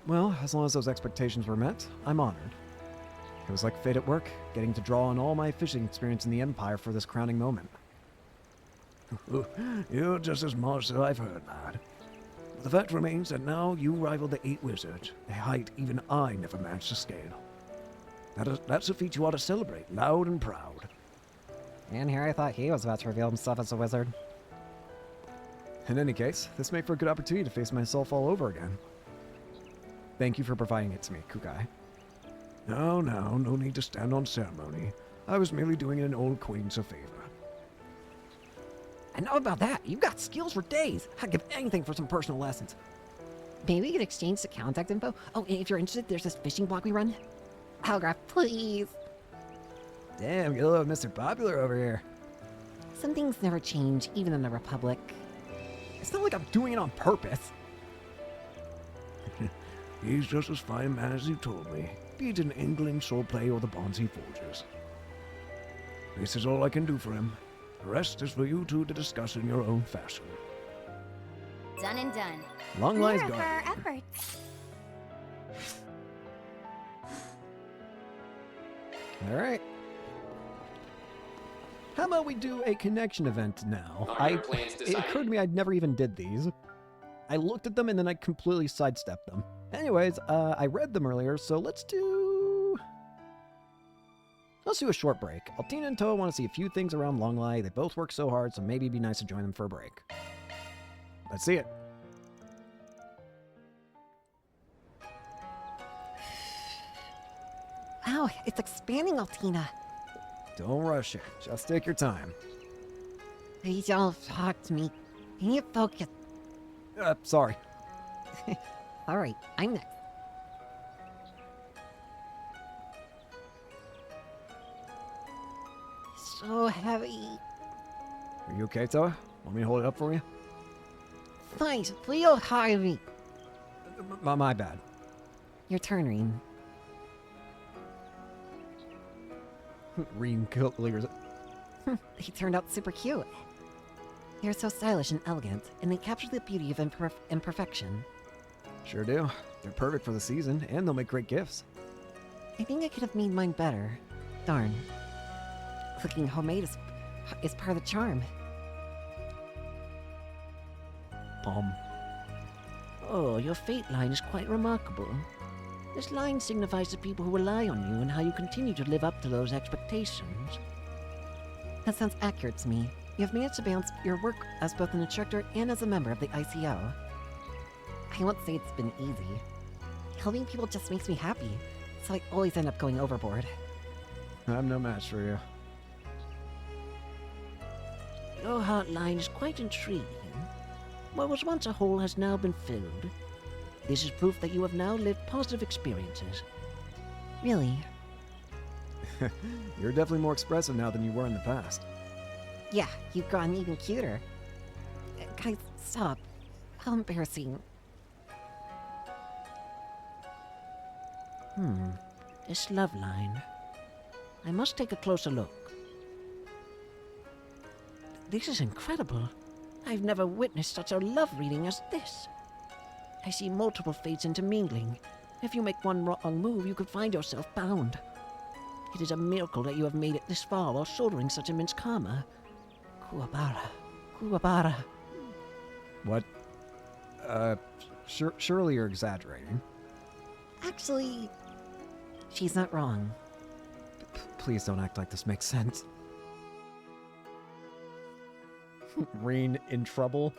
Well, as long as those expectations were met, I'm honored. It was like fate at work, getting to draw on all my fishing experience in the Empire for this crowning moment. You're just as much as I've heard, lad. The fact remains that now you rival the Eight Wizards, a height even I never managed to scale. That's a feat you ought to celebrate, loud and proud. And here I thought he was about to reveal himself as a wizard. In any case, this made for a good opportunity to face myself all over again. Thank you for providing it to me, Kukai. No need to stand on ceremony. I was merely doing an old acquaintance a favor. I know about that. You've got skills for days. I'd give anything for some personal lessons. Maybe we could exchange the contact info. Oh, and if you're interested, there's this fishing blog we run. Autograph, please. Damn, get a little Mr. Popular over here. Some things never change, even in the Republic. It's not like I'm doing it on purpose. He's just as fine a man as you told me, be it in angling, swordplay, or the bonds he forges. This is all I can do for him. The rest is for you two to discuss in your own fashion. Done and done. Longlai's More of our guard. efforts. All right. How about we do a connection event now? It occurred to me I'd never even did these. I looked at them and then I completely sidestepped them. Anyways, I read them earlier, so let's do a short break. Altina and Toa want to see a few things around Longlai. They both work so hard, so maybe it'd be nice to join them for a break. Let's see it. Wow, it's expanding, Altina. Don't rush it. Just take your time. Please don't talk to me. Can you focus? Sorry. Alright, I'm next. So heavy. Are you okay, Toa? Want me to hold it up for you? Thanks, real heavy. My bad. Your turn, Reen. Reen clears it. They turned out super cute. They're so stylish and elegant, and they capture the beauty of imperfection. Sure do. They're perfect for the season, and they'll make great gifts. I think I could have made mine better. Darn. Looking homemade is part of the charm. Oh, your fate line is quite remarkable. This line signifies the people who rely on you and how you continue to live up to those expectations. That sounds accurate to me. You have managed to balance your work as both an instructor and as a member of the ICO. I won't say it's been easy. Helping people just makes me happy, so I always end up going overboard. I'm no match for you. Your heart line is quite intriguing. What was once a hole has now been filled. This is proof that you have now lived positive experiences. Really? You're definitely more expressive now than you were in the past. Yeah, you've gotten even cuter. Guys, stop. How embarrassing. This love line. I must take a closer look. This is incredible. I've never witnessed such a love reading as this. I see multiple fates intermingling. If you make one wrong move, you could find yourself bound. It is a miracle that you have made it this far while shouldering such immense karma. Kuwabara. Kuwabara. What? Surely you're exaggerating. Actually, she's not wrong. Please don't act like this makes sense. Reen in trouble?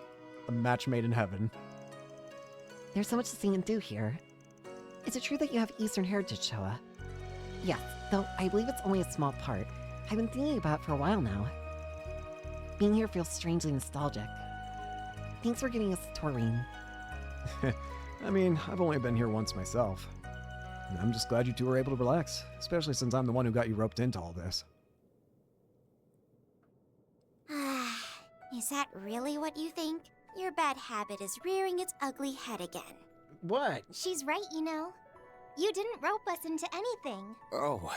A match made in heaven. There's so much to see and do here. Is it true that you have Eastern heritage, Toa? Yes, though I believe it's only a small part. I've been thinking about it for a while now. Being here feels strangely nostalgic. Thanks for giving us the tour, Rean. I mean, I've only been here once myself. And I'm just glad you two were able to relax, especially since I'm the one who got you roped into all this. Is that really what you think? Your bad habit is rearing its ugly head again. What? She's right, you know. You didn't rope us into anything. Oh,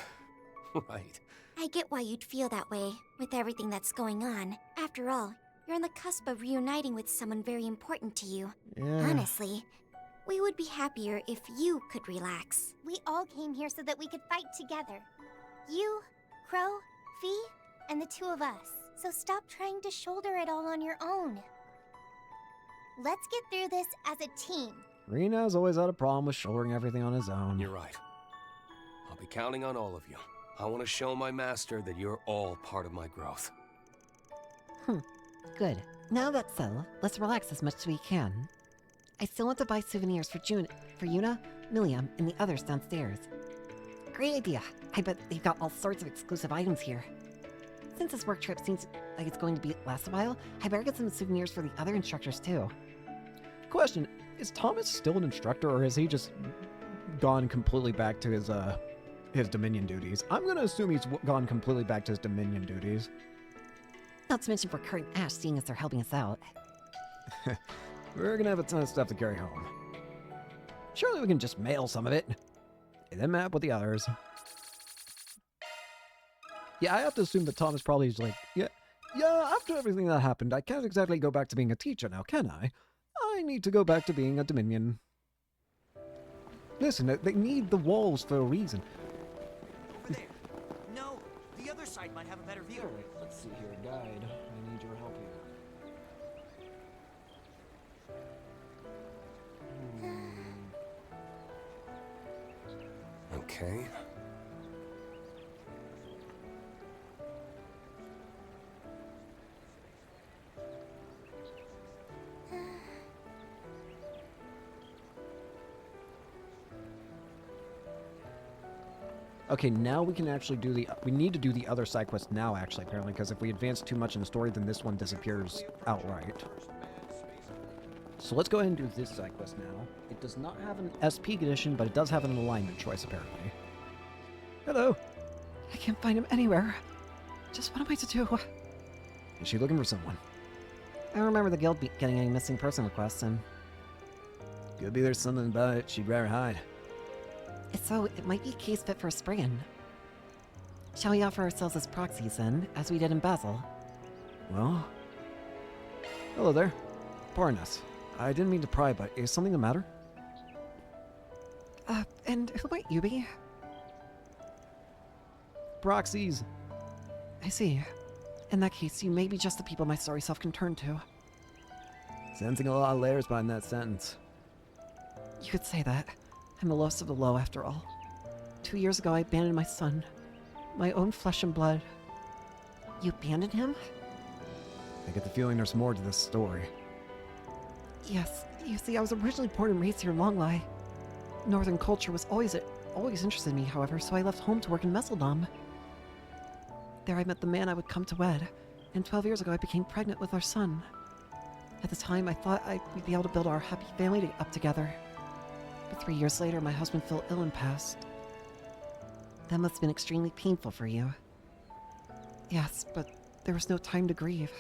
right. I get why you'd feel that way, with everything that's going on. After all, you're on the cusp of reuniting with someone very important to you. Yeah. Honestly, we would be happier if you could relax. We all came here so that we could fight together. You, Crow, Fee, and the two of us. So stop trying to shoulder it all on your own. Let's get through this as a team. Rena's always had a problem with shouldering everything on his own. You're right. I'll be counting on all of you. I want to show my master that you're all part of my growth. Good. Now that's so, let's relax as much as we can. I still want to buy souvenirs for Yuna, Milliam, and the others downstairs. Great idea. I bet they've got all sorts of exclusive items here. Since this work trip seems like it's going to last a while, I better get some souvenirs for the other instructors too. Question, is Thomas still an instructor, or has he just gone completely back to his Dominion duties? I'm gonna assume he's gone completely back to his Dominion duties. Not to mention for Kurt and Ash, seeing as they're helping us out. We're gonna have a ton of stuff to carry home. Surely we can just mail some of it, and then map with the others. Yeah, I have to assume that Thomas probably is like, yeah, after everything that happened, I can't exactly go back to being a teacher now, can I? I need to go back to being a Dominion. Listen, they need the walls for a reason. Over there. No, the other side might have a better view. Alright, let's see here, guide. I need your help here. Okay. Okay, now we can actually do we need to do the other side quest now, actually, apparently, because if we advance too much in the story, then this one disappears outright. So let's go ahead and do this side quest now. It does not have an SP condition, but it does have an alignment choice, apparently. Hello. I can't find him anywhere. Just what am I to do? Is she looking for someone? I remember the guild getting any missing person requests, and... Could be there's something about it she'd rather hide. If so, it might be a case fit for a Spriggan. Shall we offer ourselves as proxies then, as we did in Basil? Well... Hello there. Pardon us. I didn't mean to pry, but is something the matter? And who might you be? Proxies. I see. In that case, you may be just the people my sorry self can turn to. Sensing a lot of layers behind that sentence. You could say that. I'm the lowest of the low, after all. 2 years ago, I abandoned my son. My own flesh and blood. You abandoned him? I get the feeling there's more to this story. Yes. You see, I was originally born and raised here in Longlai. Northern culture was always interested in me, however, so I left home to work in Messeldom. There I met the man I would come to wed, and 12 years ago I became pregnant with our son. At the time, I thought we'd be able to build our happy family up together. But 3 years later, my husband fell ill and passed. That must have been extremely painful for you. Yes, but there was no time to grieve.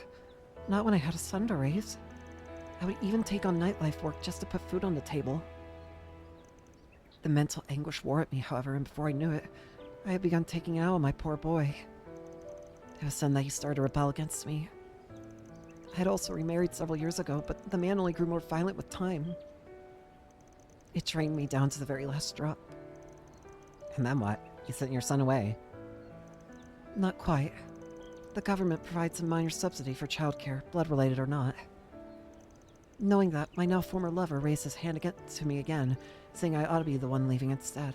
Not when I had a son to raise. I would even take on nightlife work just to put food on the table. The mental anguish wore at me, however, and before I knew it, I had begun taking it out on my poor boy. It was then that he started to rebel against me. I had also remarried several years ago, but the man only grew more violent with time. It drained me down to the very last drop. And then what? You sent your son away? Not quite. The government provides a minor subsidy for childcare, blood-related or not. Knowing that, my now former lover raised his hand to me again, saying I ought to be the one leaving instead.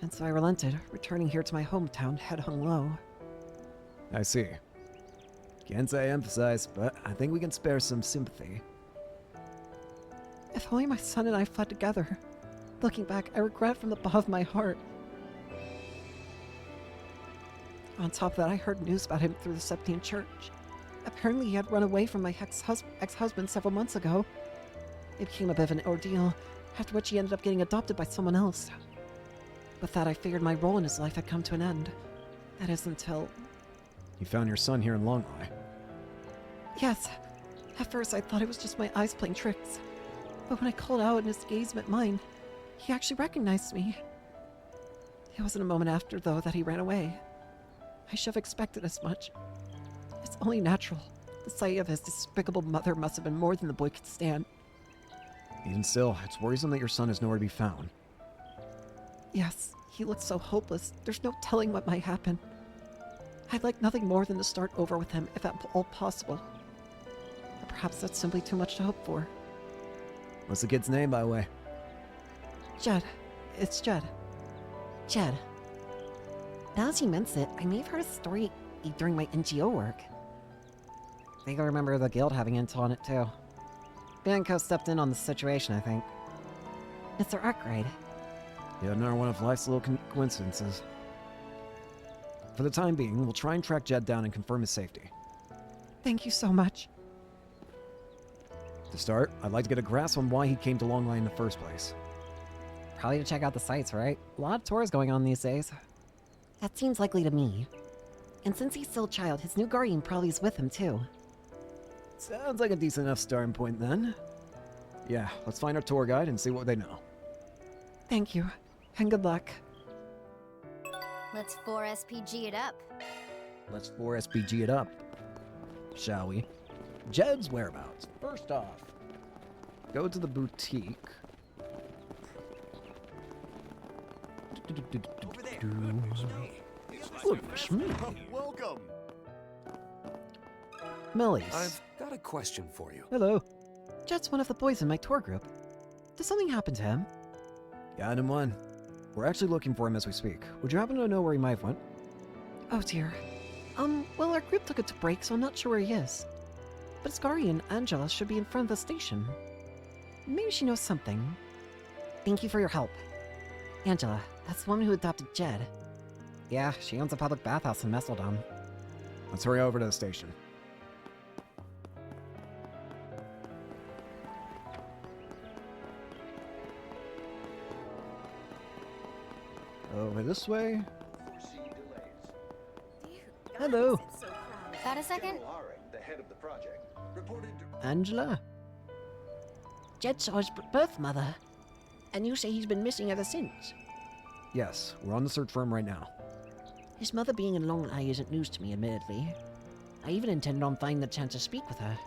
And so I relented, returning here to my hometown, head hung low. I see. Can't say I emphasize, but I think we can spare some sympathy. If only my son and I fled together. Looking back, I regret from the bottom of my heart. On top of that, I heard news about him through the Septian Church. Apparently, he had run away from my ex-husband several months ago. It became a bit of an ordeal, after which he ended up getting adopted by someone else. With that, I figured my role in his life had come to an end. That is until... You found your son here in Longlai. Yes. At first, I thought it was just my eyes playing tricks. But when I called out and his gaze met mine, he actually recognized me. It wasn't a moment after, though, that he ran away. I should have expected as much. It's only natural. The sight of his despicable mother must have been more than the boy could stand. Even still, it's worrisome that your son is nowhere to be found. Yes, he looked so hopeless. There's no telling what might happen. I'd like nothing more than to start over with him, if at all possible. But perhaps that's simply too much to hope for. What's the kid's name, by the way? Jed. It's Jed. Jed. Now as you mention it, I may have heard a story during my NGO work. I think I remember the guild having intel on it too. Bianco stepped in on the situation, I think. Mr. Arkwright. Yeah, another one of life's little coincidences. For the time being, we'll try and track Jed down and confirm his safety. Thank you so much. To start, I'd like to get a grasp on why he came to Longlai in the first place. Probably to check out the sights, right? A lot of tours going on these days. That seems likely to me. And since he's still a child, his new guardian probably is with him too. Sounds like a decent enough starting point then. Yeah, let's find our tour guide and see what they know. Thank you, and good luck. Let's 4SPG it up. Let's 4SPG it up, shall we? Jed's whereabouts. First off, go to the boutique. Over there. Goodness me. Goodness me. Welcome. Millie's. I've got a question for you. Hello. Jed's one of the boys in my tour group. Did something happen to him? Got him one. We're actually looking for him as we speak. Would you happen to know where he might have went? Oh dear. Well, our group took it to break, so I'm not sure where he is. But his guardian, Angela, should be in front of the station. Maybe she knows something. Thank you for your help. Angela, that's the woman who adopted Jed. Yeah, she owns a public bathhouse in Messeldom. Let's hurry over to the station. Over this way. Hello. Got a second? Angela? Jed saw his birth mother. And you say he's been missing ever since? Yes, we're on the search for him right now. His mother being in Longlai isn't news to me, admittedly. I even intended on finding the chance to speak with her,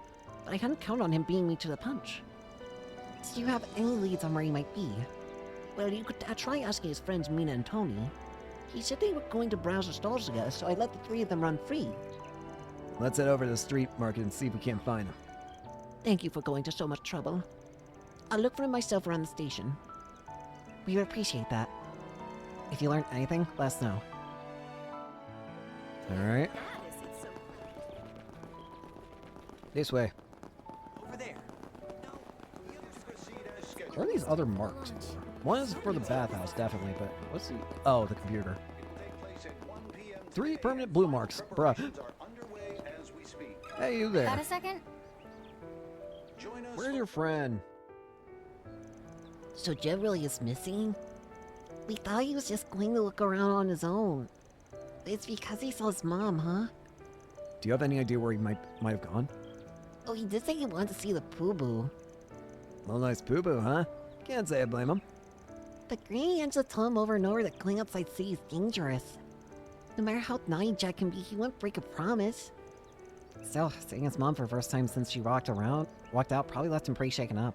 but I hadn't counted on him beating me to the punch. Do you have any leads on where he might be? Well, you could try asking his friends Mina and Tony. He said they were going to browse the stalls together, so I let the three of them run free. Let's head over to the street market and see if we can't find him. Thank you for going to so much trouble. I'll look for him myself around the station. We would appreciate that. If you learned anything, let us know. Alright. This way. Over there. What are these other marks for? One is for the bathhouse, definitely, but what's the... Oh, the computer. 3 permanent blue marks. Bruh. Hey, you there. Got a second? Where's your friend? So Jed really is missing? We thought he was just going to look around on his own. It's because he saw his mom, huh? Do you have any idea where he might have gone? Oh, he did say he wanted to see the poo-boo. Well, nice poo-boo, huh? Can't say I blame him. But Granny Angela told him over and over that going outside sea is dangerous. No matter how naughty Jed can be, he wouldn't break a promise. Still, seeing his mom for the first time since she walked out probably left him pretty shaken up.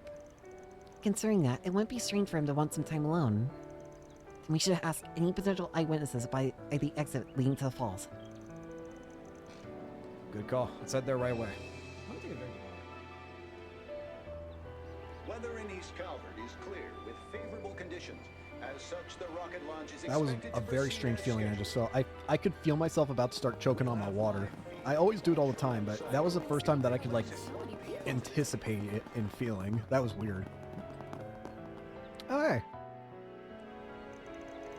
Considering that, it wouldn't be strange for him to want some time alone. Then we should ask any potential eyewitnesses by the exit leading to the falls. Good call. Let's head there right away. Weather in East Calvert is clear with favorable conditions. As such, the rocket launch is That was a very strange feeling I just felt. I could feel myself about to start choking on my water. I always do it all the time, but that was the first time that I could, like, anticipate it in feeling. That was weird. Oh, hey.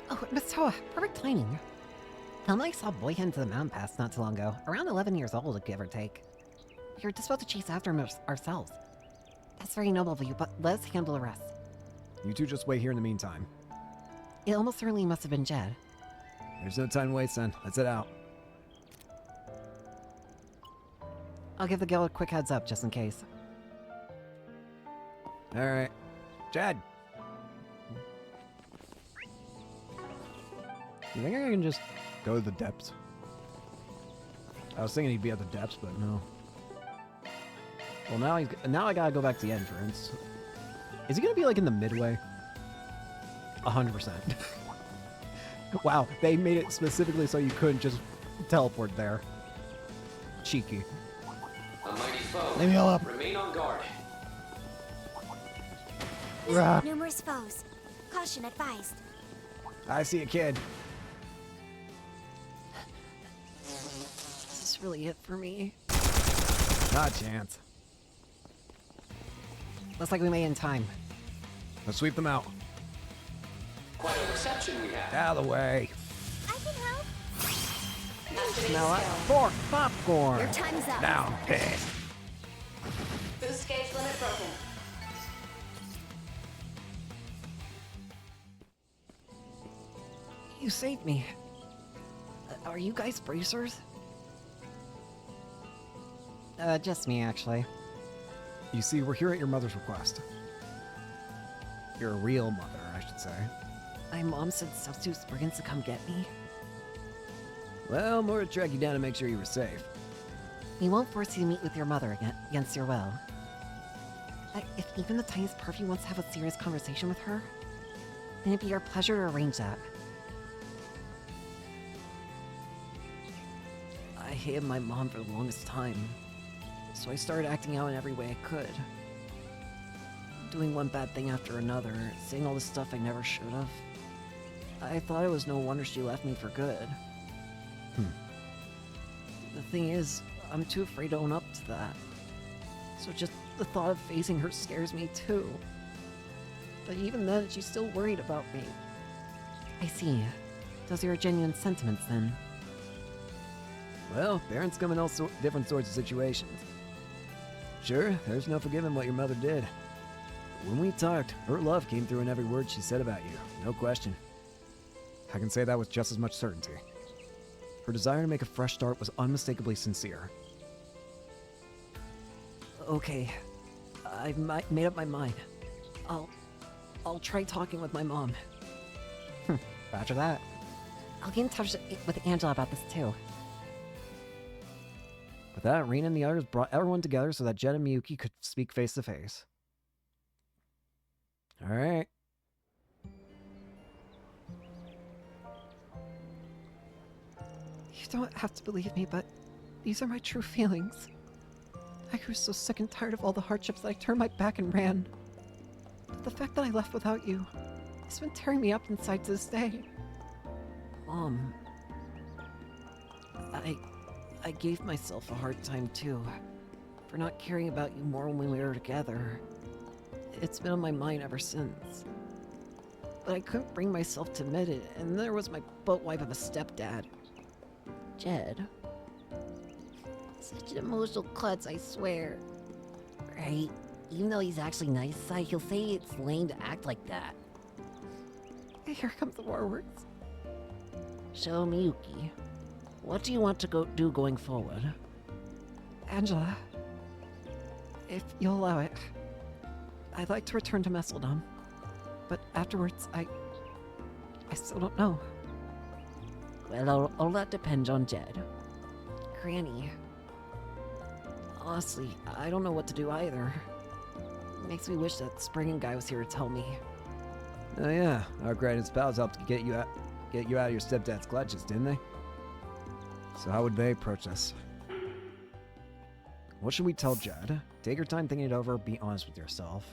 Oh, Miss Toa, perfect timing. Tell him I saw Boy head into the mountain pass not too long ago. Around 11 years old, give or take. You're just about to chase after him ourselves. That's very noble of you, but let us handle the rest. You two just wait here in the meantime. It almost certainly must have been Jed. There's no time to waste then. Let's head out. I'll give the gal a quick heads up, just in case. Alright. Jed! You think I can just go to the depths? I was thinking he'd be at the depths, but no. Well, now I gotta go back to the entrance. Is he gonna be like in the midway? 100%. Wow, they made it specifically so you couldn't just teleport there. Cheeky. A mighty foe. Let me heal up. Remain on guard. Numerous foes. Caution advised. I see a kid. Is this really it for me? Not a chance. Looks like we made it in time. Let's sweep them out. Quite a reception we have. Out of the way. I can help. Smell that? Pork popcorn! Your time's up. Now I'm pissed. Boost gauge limit broken. You saved me. Are you guys bracers? Just me, actually. You see, we're here at your mother's request. Your real mother, I should say. My mom said Substitute Spriggans to come get me. Well, more to track you down to make sure you were safe. We won't force you to meet with your mother against your will. If even the tiniest part of you wants to have a serious conversation with her, then it'd be our pleasure to arrange that. I hated my mom for the longest time, so I started acting out in every way I could. Doing one bad thing after another, saying all the stuff I never should have. I thought it was no wonder she left me for good. The thing is, I'm too afraid to own up to that. So just the thought of facing her scares me too. But even then, she's still worried about me. I see. Those are your genuine sentiments then. Well, parents come in all different sorts of situations. Sure, there's no forgiving what your mother did. When we talked, her love came through in every word she said about you. No question. I can say that with just as much certainty. Her desire to make a fresh start was unmistakably sincere. Okay. I've made up my mind. I'll try talking with my mom. After that. I'll get in touch with Angela about this too. With that, Rena and the others brought everyone together so that Jed and Miyuki could speak face to face. Alright. You don't have to believe me, but these are my true feelings. I grew so sick and tired of all the hardships that I turned my back and ran. But the fact that I left without you has been tearing me up inside to this day. Mom, I gave myself a hard time too, for not caring about you more when we were together. It's been on my mind ever since. But I couldn't bring myself to admit it, and there was my butt wipe of a stepdad. Jed. Such an emotional klutz, I swear. Right? Even though he's actually nice inside, he'll say it's lame to act like that. Here comes the war words. So, Miyuki, what do you want to do going forward? Angela, if you'll allow it, I'd like to return to Messeldom. But afterwards, I still don't know. Well, all that depends on Jed. Granny. Honestly, I don't know what to do either. It makes me wish that Spriggan guy was here to tell me. Oh yeah, our Cadens pals helped get you out of your stepdad's clutches, didn't they? So how would they approach us? What should we tell Jed? Take your time thinking it over, be honest with yourself.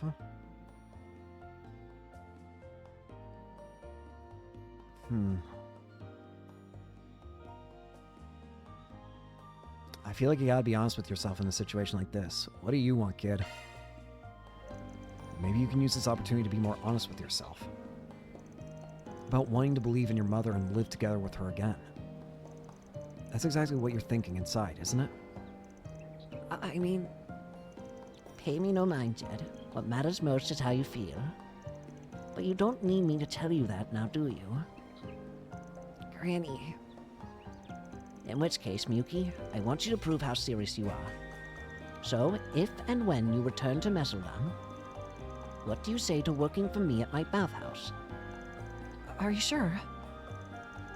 I feel like you gotta be honest with yourself in a situation like this. What do you want, kid? Maybe you can use this opportunity to be more honest with yourself. About wanting to believe in your mother and live together with her again. That's exactly what you're thinking inside, isn't it? I mean, pay me no mind, Jed. What matters most is how you feel. But you don't need me to tell you that now, do you? Granny. In which case, Miyuki, I want you to prove how serious you are. So, if and when you return to Messeldam, what do you say to working for me at my bathhouse? Are you sure?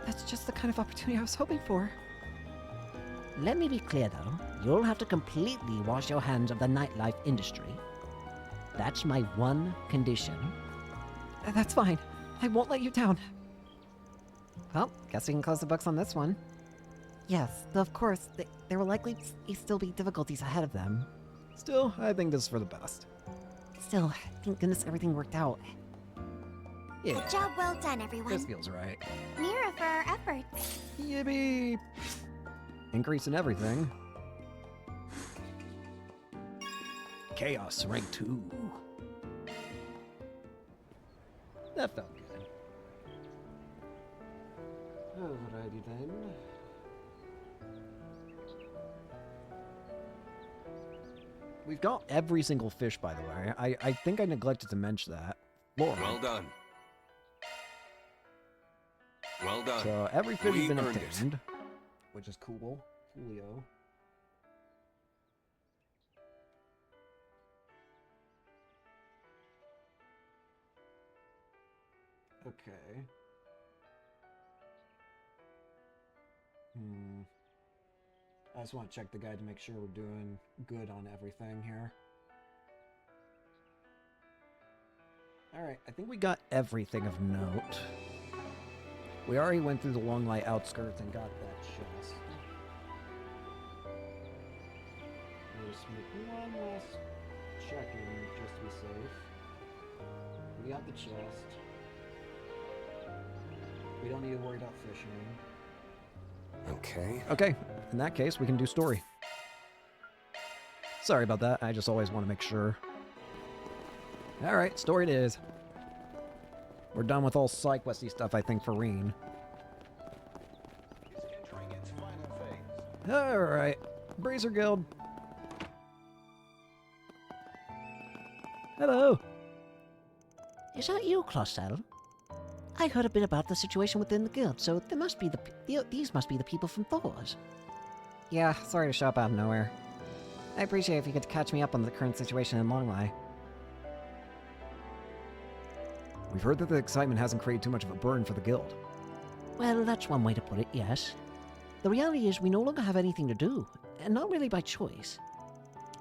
That's just the kind of opportunity I was hoping for. Let me be clear, though. You'll have to completely wash your hands of the nightlife industry. That's my one condition. That's fine. I won't let you down. Well, guess we can close the books on this one. Yes, though of course, there will likely still be difficulties ahead of them. Still, I think this is for the best. Still, thank goodness everything worked out. Yeah. Good job well done, everyone. This feels right. Mira for our efforts. Yippee! Increase in everything. Chaos, rank 2. That felt good. Alrighty then. We've got every single fish, by the way. I think I neglected to mention that. Laura. Well done. Well done. So every fish has been earned obtained, which is cool. Coolio. Okay. I just want to check the guide to make sure we're doing good on everything here. Alright, I think we got everything of note. We already went through the Longlai outskirts and got that chest. We'll just make one last check-in just to be safe. We got the chest. We don't need to worry about fishing. Okay. Okay, in that case, we can do story. Sorry about that, I just always want to make sure. Alright, story it is. We're done with all side questy stuff, I think, for Reen. Alright, Brazier Guild. Hello. Is that you, Clausel? I heard a bit about the situation within the guild, so these must be the people from Thor's. Yeah, sorry to show up out of nowhere. I appreciate if you could catch me up on the current situation in Longlai. We've heard that the excitement hasn't created too much of a burden for the guild. Well, that's one way to put it, yes. The reality is we no longer have anything to do, and not really by choice.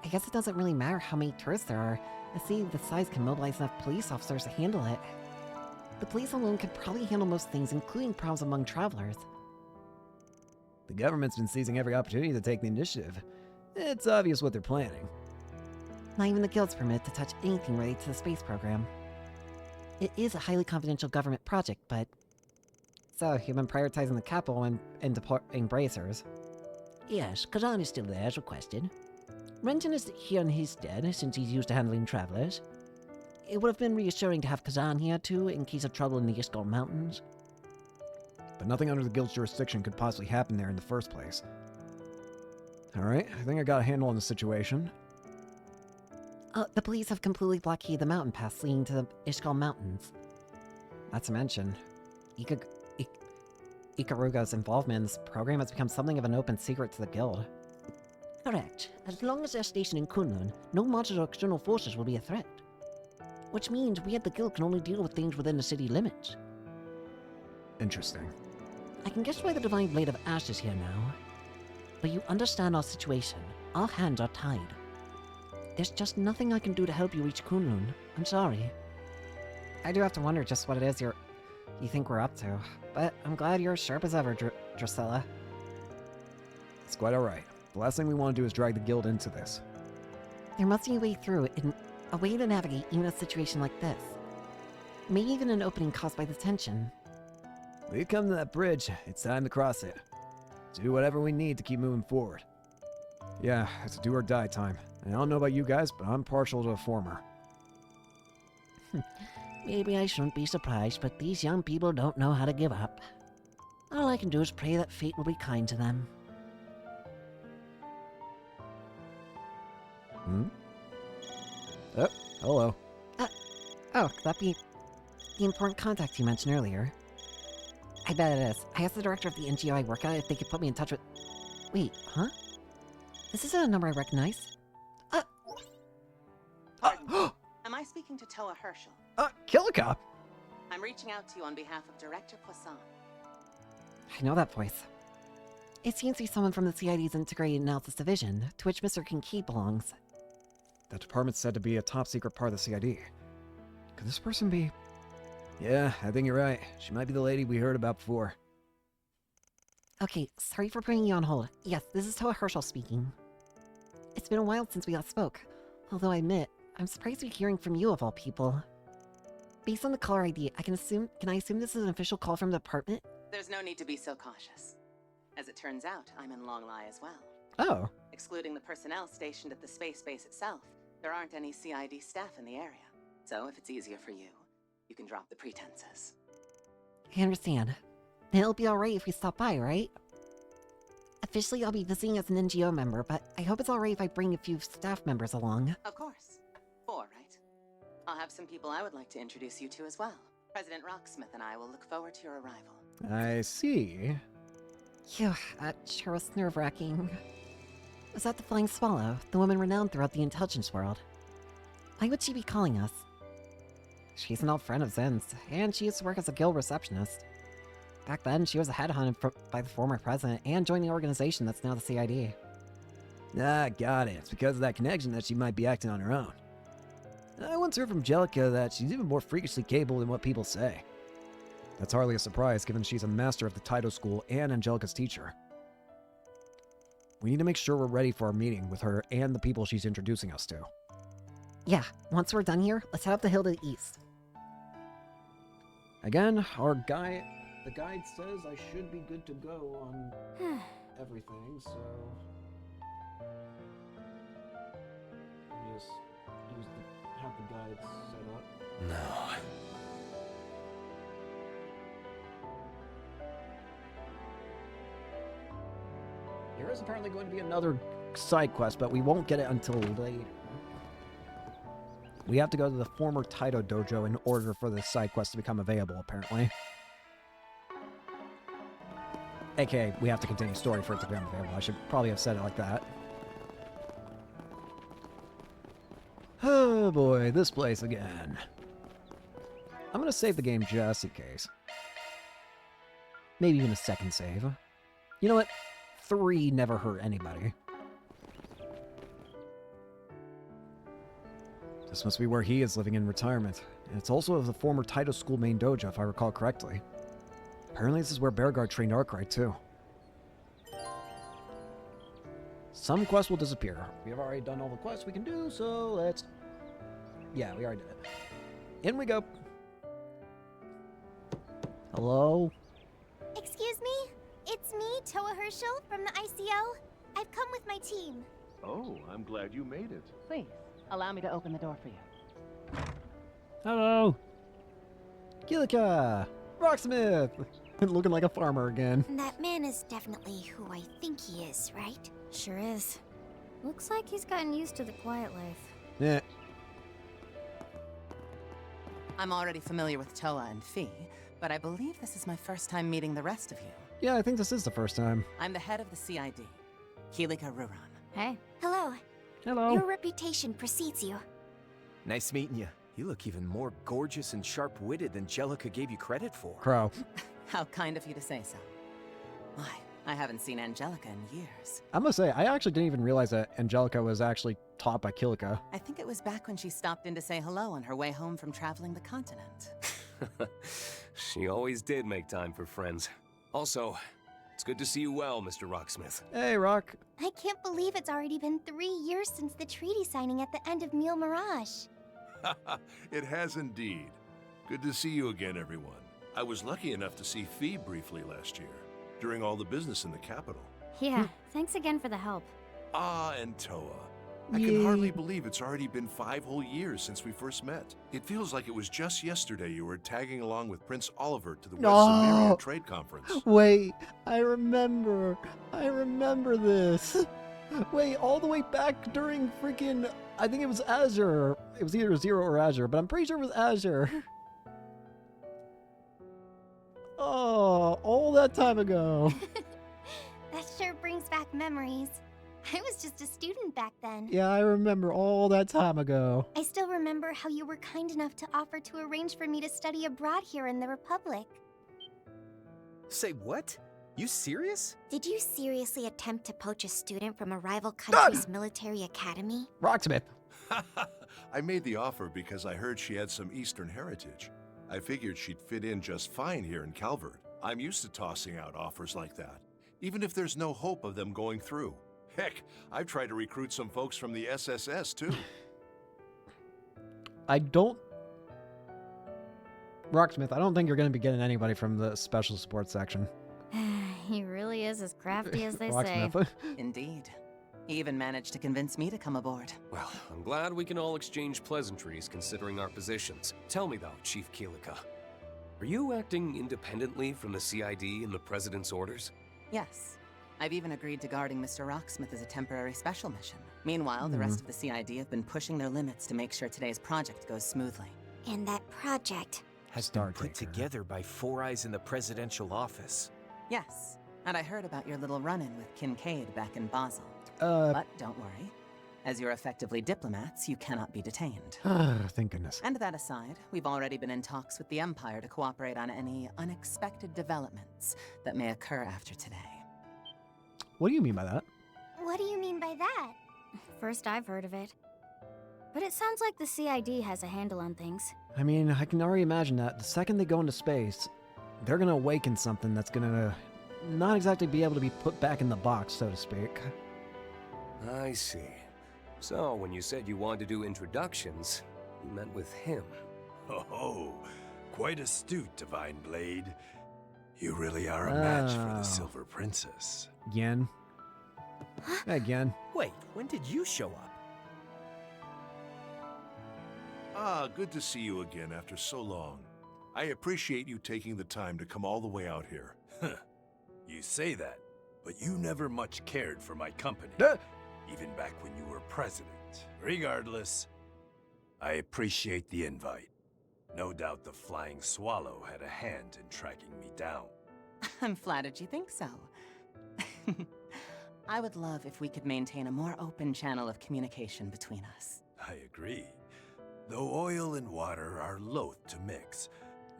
I guess it doesn't really matter how many tourists there are. A city this size can mobilize enough police officers to handle it. The police alone could probably handle most things, including problems among travelers. The government's been seizing every opportunity to take the initiative. It's obvious what they're planning. Not even the guild's permitted to touch anything related to the space program. It is a highly confidential government project, but... So, you've been prioritizing the capital and deploying bracers. Yes, Kazan is still there as requested. Renton is here in his stead, since he's used to handling travelers. It would have been reassuring to have Kazan here, too, in case of trouble in the Iskal Mountains. But nothing under the guild's jurisdiction could possibly happen there in the first place. Alright, I think I got a handle on the situation. The police have completely blockaded the mountain pass leading to the Iskal Mountains. Not to mention, Ikaruga's involvement in this program has become something of an open secret to the guild. Correct. As long as they're stationed in Kunlun, no monsters or external forces will be a threat. Which means we at the guild can only deal with things within the city limits. Interesting. I can guess why the Divine Blade of Ash is here now. But you understand our situation. Our hands are tied. There's just nothing I can do to help you reach Kunlun. I'm sorry. I do have to wonder just what it is you think we're up to. But I'm glad you're as sharp as ever, Drusilla. It's quite alright. The last thing we want to do is drag the guild into this. There must be a way through, a way to navigate even a situation like this. Maybe even an opening caused by the tension. We've come to that bridge. It's time to cross it. Do whatever we need to keep moving forward. Yeah, it's a do or die time. And I don't know about you guys, but I'm partial to the former. Maybe I shouldn't be surprised, but these young people don't know how to give up. All I can do is pray that fate will be kind to them. Hmm? Oh, hello. Oh, could that be the important contact you mentioned earlier? I bet it is. I asked the director of the NGO I work at if they could put me in touch with... Wait, huh? This isn't a number I recognize. Am I speaking to Toa Herschel? Kilika! I'm reaching out to you on behalf of Director Poisson. I know that voice. It seems to be someone from the CID's Integrated Analysis Division, to which Mr. Kincaid belongs. That department's said to be a top-secret part of the CID. Could this person be... Yeah, I think you're right. She might be the lady we heard about before. Okay, sorry for putting you on hold. Yes, this is Toa Herschel speaking. It's been a while since we last spoke. Although I admit, I'm surprised to be hearing from you of all people. Based on the caller ID, can I assume this is an official call from the department? There's no need to be so cautious. As it turns out, I'm in Longlai as well. Oh. Excluding the personnel stationed at the space base itself, there aren't any CID staff in the area. So if it's easier for you, you can drop the pretenses. I understand. Then it'll be alright if we stop by, right? Officially, I'll be visiting as an NGO member, but I hope it's alright if I bring a few staff members along. Of course. 4, right? I'll have some people I would like to introduce you to as well. President Rocksmith and I will look forward to your arrival. I see. Phew, that sure was nerve-wracking. Was that the Flying Swallow, the woman renowned throughout the intelligence world? Why would she be calling us? She's an old friend of Zen's, and she used to work as a guild receptionist. Back then, she was headhunted by the former president and joined the organization that's now the CID. Ah, got it. It's because of that connection that she might be acting on her own. I once heard from Jellica that she's even more freakishly capable than what people say. That's hardly a surprise, given she's a master of the Taito School and Angelica's teacher. We need to make sure we're ready for our meeting with her and the people she's introducing us to. Yeah, once we're done here, let's head up the hill to the east. Again, the guide says I should be good to go on everything, so... Just have the guide set up. No. There is apparently going to be another side quest, but we won't get it until later. We have to go to the former Taito dojo in order for the side quest to become available, apparently. AKA, we have to continue story for it to become available. I should probably have said it like that. Oh boy, this place again. I'm gonna save the game just in case. Maybe even a second save. You know what? 3 never hurt anybody. This must be where he is living in retirement. And it's also the former Taito School main dojo, if I recall correctly. Apparently this is where Bearguard trained Arkwright, too. Some quests will disappear. We have already done all the quests we can do, so let's... Yeah, we already did it. In we go. Hello? Excuse me? It's me, Toa Herschel, from the ICO. I've come with my team. Oh, I'm glad you made it. Please, allow me to open the door for you. Hello. Kilika! Rocksmith! Looking like a farmer again. That man is definitely who I think he is, right? Sure is. Looks like he's gotten used to the quiet life. Yeah. I'm already familiar with Toa and Fee, but I believe this is my first time meeting the rest of you. Yeah, I think this is the first time. I'm the head of the CID, Kilika Ruran. Hey. Hello. Hello. Your reputation precedes you. Nice meeting you. You look even more gorgeous and sharp-witted than Jellica gave you credit for. Crow. How kind of you to say so. Why, I haven't seen Angelica in years. I must say, I actually didn't even realize that Angelica was actually taught by Kilika. I think it was back when she stopped in to say hello on her way home from traveling the continent. She always did make time for friends. Also, it's good to see you well, Mr. Rocksmith. Hey, Rock. I can't believe it's already been 3 years since the treaty signing at the end of Mille Mirage. It has indeed. Good to see you again, everyone. I was lucky enough to see Fee briefly last year, during all the business in the capital. Yeah, thanks again for the help. Ah, and Toa. I can hardly believe it's already been 5 whole years since we first met. It feels like it was just yesterday you were tagging along with Prince Oliver to the West Sumerian Trade Conference. Wait, I remember this. Wait, all the way back during freaking... I think it was Azure. It was either Zero or Azure, but I'm pretty sure it was Azure. Oh, all that time ago. That sure brings back memories. I was just a student back then. Yeah, I remember all that time ago. I still remember how you were kind enough to offer to arrange for me to study abroad here in the Republic. Say what? You serious? Did you seriously attempt to poach a student from a rival country's military academy? Rocksmith. I made the offer because I heard she had some Eastern heritage. I figured she'd fit in just fine here in Calvert. I'm used to tossing out offers like that, even if there's no hope of them going through. Heck, I've tried to recruit some folks from the SSS, too. Rocksmith, I don't think you're going to be getting anybody from the special sports section. He really is as crafty as they say. Rocksmith. Indeed. He even managed to convince me to come aboard. Well, I'm glad we can all exchange pleasantries considering our positions. Tell me though, Chief Keelika, are you acting independently from the CID and the President's orders? Yes. I've even agreed to guarding Mr. Rocksmith as a temporary special mission. Meanwhile, the rest of the CID have been pushing their limits to make sure today's project goes smoothly. And that project has been put together by Four Eyes in the presidential office. Yes. And I heard about your little run-in with Kincaid back in Basel. But don't worry. As you're effectively diplomats, you cannot be detained. Thank goodness. And that aside, we've already been in talks with the Empire to cooperate on any unexpected developments that may occur after today. What do you mean by that? What do you mean by that? First I've heard of it. But it sounds like the CID has a handle on things. I mean, I can already imagine that the second they go into space, they're going to awaken something that's going to not exactly be able to be put back in the box, so to speak. I see. So, when you said you wanted to do introductions, you meant with him. Oh, quite astute, Divine Blade. You really are a match for the Silver Princess. Again. Again. Wait, when did you show up? Ah, good to see you again after so long. I appreciate you taking the time to come all the way out here. You say that, but you never much cared for my company. Even back when you were president. Regardless, I appreciate the invite. No doubt the Flying Swallow had a hand in tracking me down. I'm flattered you think so. I would love if we could maintain a more open channel of communication between us. I agree. Though oil and water are loath to mix,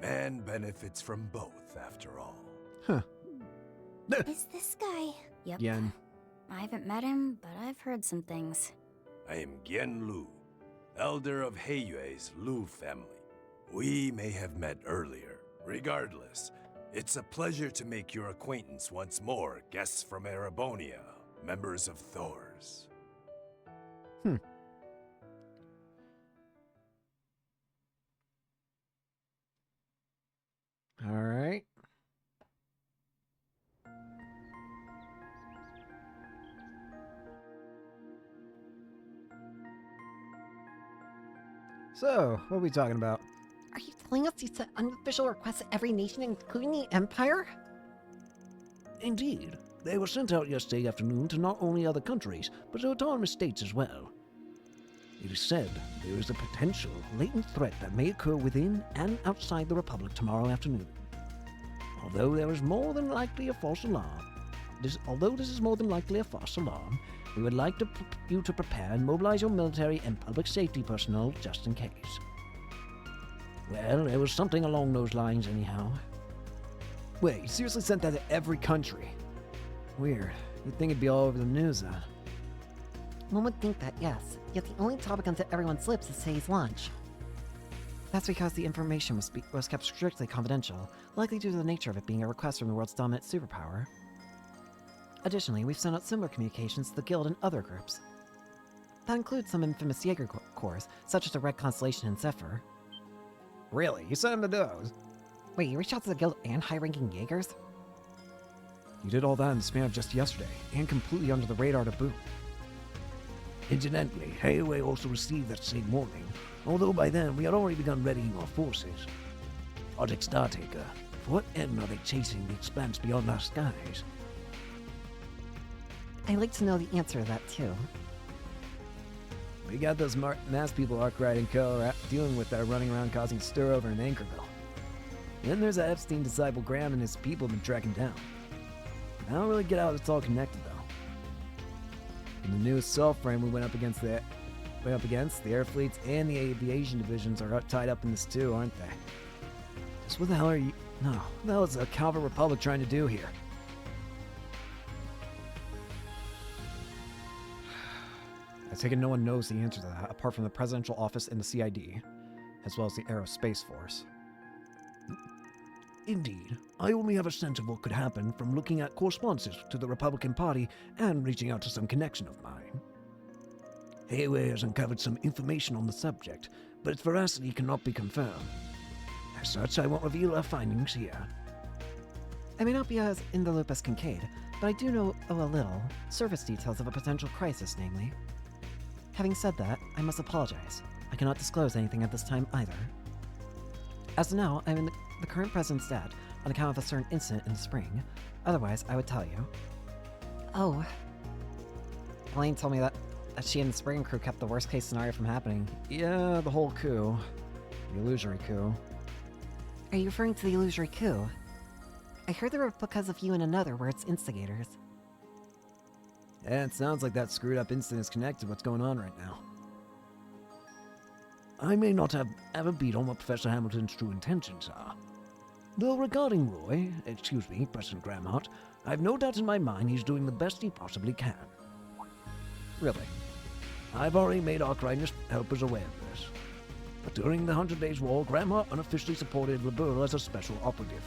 man benefits from both, after all. Huh. Is this guy? Yep. Yen. I haven't met him, but I've heard some things. I am Gen Lu, elder of Heiyue's Lu family. We may have met earlier. Regardless, it's a pleasure to make your acquaintance once more, guests from Erebonia, members of Thor's. All right. So, what are we talking about? Are you telling us you sent unofficial requests to every nation, including the Empire? Indeed. They were sent out yesterday afternoon to not only other countries, but to autonomous states as well. It is said there is a potential latent threat that may occur within and outside the Republic tomorrow afternoon. Although there is more than likely a false alarm, we would like you to prepare and mobilize your military and public safety personnel just in case. Well, there was something along those lines anyhow. Wait, you seriously sent that to every country? Weird. You'd think it'd be all over the news, then. One would think that, yes. Yet the only topic on everyone's lips is today's launch. That's because the information was kept strictly confidential, likely due to the nature of it being a request from the world's dominant superpower. Additionally, we've sent out similar communications to the Guild and other groups. That includes some infamous Jaeger corps, such as the Red Constellation and Zephyr. Really? You sent them to those? Wait, you reached out to the Guild and high-ranking Jaegers? You did all that in the span of just yesterday, and completely under the radar to boot. Incidentally, Heiyue also received that same morning, although by then we had already begun readying our forces. Project Startaker, for what end are they chasing the expanse beyond our skies? I'd like to know the answer to that, too. We got those mass people Arkwright and Co. are dealing with that are running around causing stir over in Anchorville. Then there's that Epstein disciple Graham and his people have been tracking down. I don't really get how it's all connected, though. In the newest self-frame we went up against, the air fleets and the aviation divisions are tied up in this too, aren't they? Just what the hell are you... No, what the hell is the Calvert Republic trying to do here? I take it no one knows the answer to that, apart from the Presidential Office and the CID, as well as the Aerospace Force. Indeed. I only have a sense of what could happen from looking at correspondences to the Republican Party and reaching out to some connection of mine. Hayway has uncovered some information on the subject, but its veracity cannot be confirmed. As such, I won't reveal our findings here. I may not be as in the loop as Kincaid, but I do know a little, surface details of a potential crisis, namely. Having said that, I must apologize. I cannot disclose anything at this time either. As of now, I'm in the current president's dad on account of a certain incident in the spring. Otherwise, I would tell you. Oh. Elaine told me that she and the spring crew kept the worst case scenario from happening. Yeah, the whole coup. The illusory coup. Are you referring to the illusory coup? I heard there were because of you and another were its instigators. Yeah, it sounds like that screwed up incident is connected to what's going on right now. I may not have ever beat on what Professor Hamilton's true intentions are. Though regarding President Gramhart, I have no doubt in my mind he's doing the best he possibly can. Really? I've already made Arkwright helpers aware of this. But during the 100 Days War, Gramhart unofficially supported LeBeau as a special operative.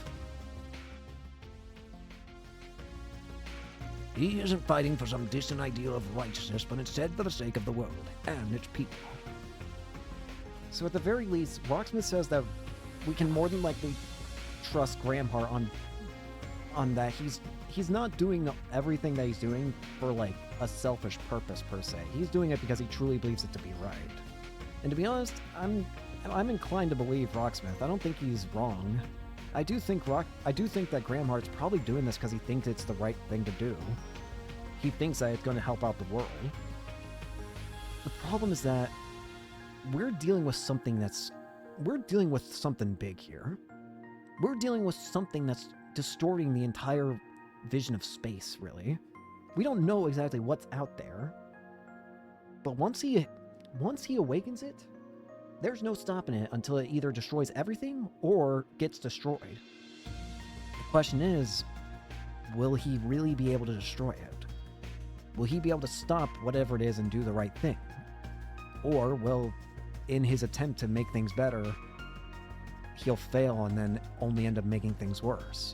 He isn't fighting for some distant ideal of righteousness, but instead for the sake of the world and its people. So at the very least, Rocksmith says that we can more than likely trust Gramhart on that he's not doing everything that he's doing for like a selfish purpose per se. He's doing it because he truly believes it to be right. And to be honest, I'm inclined to believe Rocksmith. I don't think he's wrong. I do think that Gramhart's probably doing this because he thinks it's the right thing to do. He thinks that it's going to help out the world. The problem is that we're dealing with something big here. We're dealing with something that's distorting the entire vision of space, really. We don't know exactly what's out there. But once he awakens it, there's no stopping it until it either destroys everything or gets destroyed. The question is, will he really be able to destroy it? Will he be able to stop whatever it is and do the right thing? Or will, in his attempt to make things better, he'll fail and then only end up making things worse?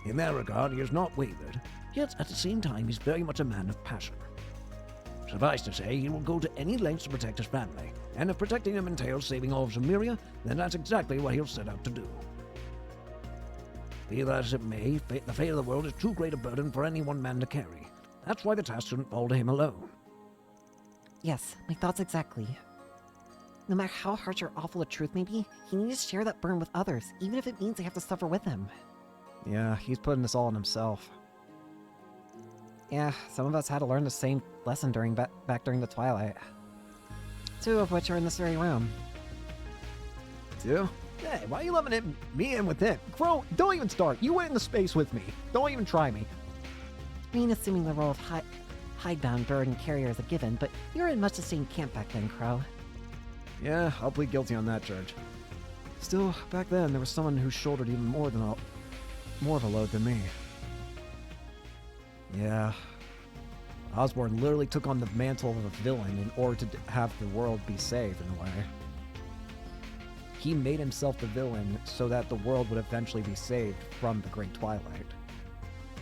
In that regard, he has not wavered, yet at the same time he's very much a man of passion. Suffice to say, he will go to any lengths to protect his family, and if protecting them entails saving all of Zemuria, then that's exactly what he'll set out to do. Be that as it may, the fate of the world is too great a burden for any one man to carry. That's why the task shouldn't fall to him alone. Yes, my thoughts exactly. No matter how harsh or awful the truth may be, he needs to share that burden with others, even if it means they have to suffer with him. Yeah, he's putting this all on himself. Yeah, some of us had to learn the same lesson back during the Twilight. 2 of which are in this very room. 2? Hey, why are you lumping me in with him? Crow, don't even start. You went into space with me. Don't even try me. I mean, assuming the role of hidebound burden carrier is a given, but you were in much the same camp back then, Crow. Yeah, I'll plead guilty on that charge. Still, back then, there was someone who shouldered even more of a load than me. Yeah. Osborn literally took on the mantle of a villain in order to have the world be saved, in a way. He made himself the villain so that the world would eventually be saved from the Great Twilight.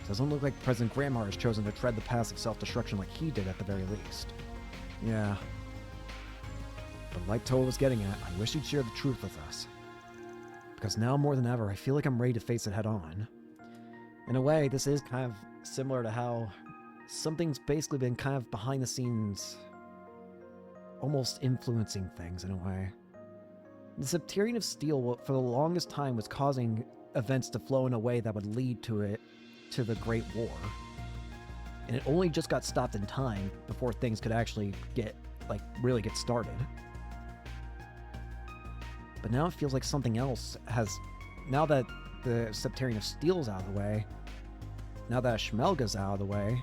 Doesn't look like President Gramhart has chosen to tread the path of self-destruction like he did at the very least. Yeah. But like Toa was getting at, I wish he'd share the truth with us. Because now more than ever, I feel like I'm ready to face it head on. In a way, this is kind of similar to how something's basically been kind of behind the scenes, almost influencing things in a way. The Septarian of Steel, for the longest time, was causing events to flow in a way that would lead to the Great War. And it only just got stopped in time before things could actually really get started. But now it feels like something else has... Now that the Septarian of Steel's out of the way, now that Shmelga's out of the way,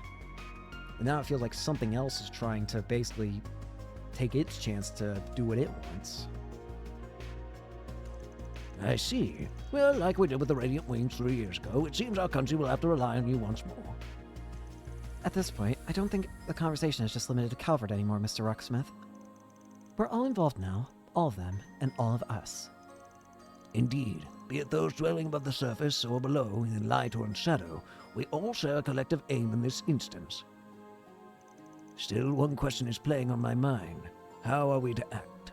and now it feels like something else is trying to basically take its chance to do what it wants. I see. Well, like we did with the Radiant Wings 3 years ago, it seems our country will have to rely on you once more. At this point, I don't think the conversation is just limited to Calvert anymore, Mr. Rucksmith. We're all involved now, all of them, and all of us. Indeed, be it those dwelling above the surface or below, in light or in shadow, we all share a collective aim in this instance. Still, one question is playing on my mind. How are we to act?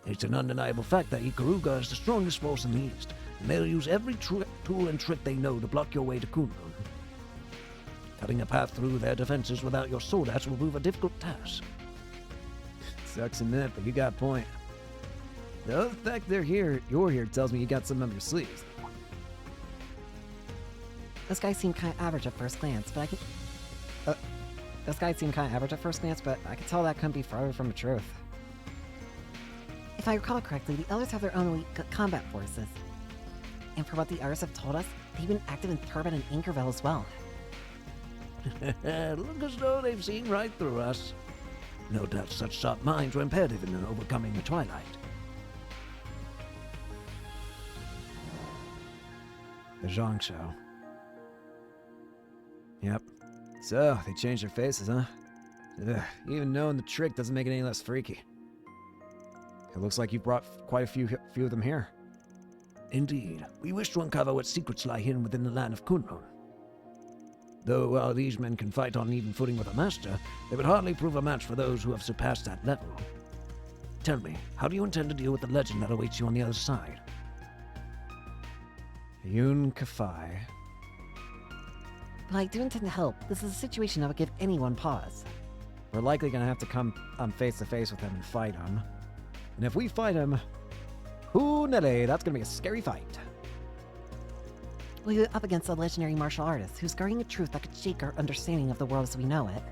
It's an undeniable fact that Ikaruga is the strongest force in the East, and they'll use every tool and trick they know to block your way to Kunlun. Cutting a path through their defenses without your sword axe will prove a difficult task. Sucks to admit, but you got a point. The fact you're here tells me you got something up your sleeves. This guy seemed kind of average at first glance, but I could tell that couldn't be farther from the truth. If I recall correctly, the Elders have their own elite combat forces. And for what the others have told us, they've been active in Turbin and Anchorville as well. Look as though they've seen right through us. No doubt such sharp minds were imperative in overcoming the Twilight. The Zhang Show. Yep. So, they changed their faces, huh? Ugh, even knowing the trick doesn't make it any less freaky. It looks like you brought quite a few of them here. Indeed. We wish to uncover what secrets lie hidden within the land of Kunlun. Though while these men can fight on even footing with a master, they would hardly prove a match for those who have surpassed that level. Tell me, how do you intend to deal with the legend that awaits you on the other side? Yun Kafai. Well, I do intend to help. This is a situation that would give anyone pause. We're likely gonna have to come face to face with him and fight him. And if we fight him, Nelly, that's gonna be a scary fight. We'll be up against a legendary martial artist who's guarding a truth that could shake our understanding of the world as we know it.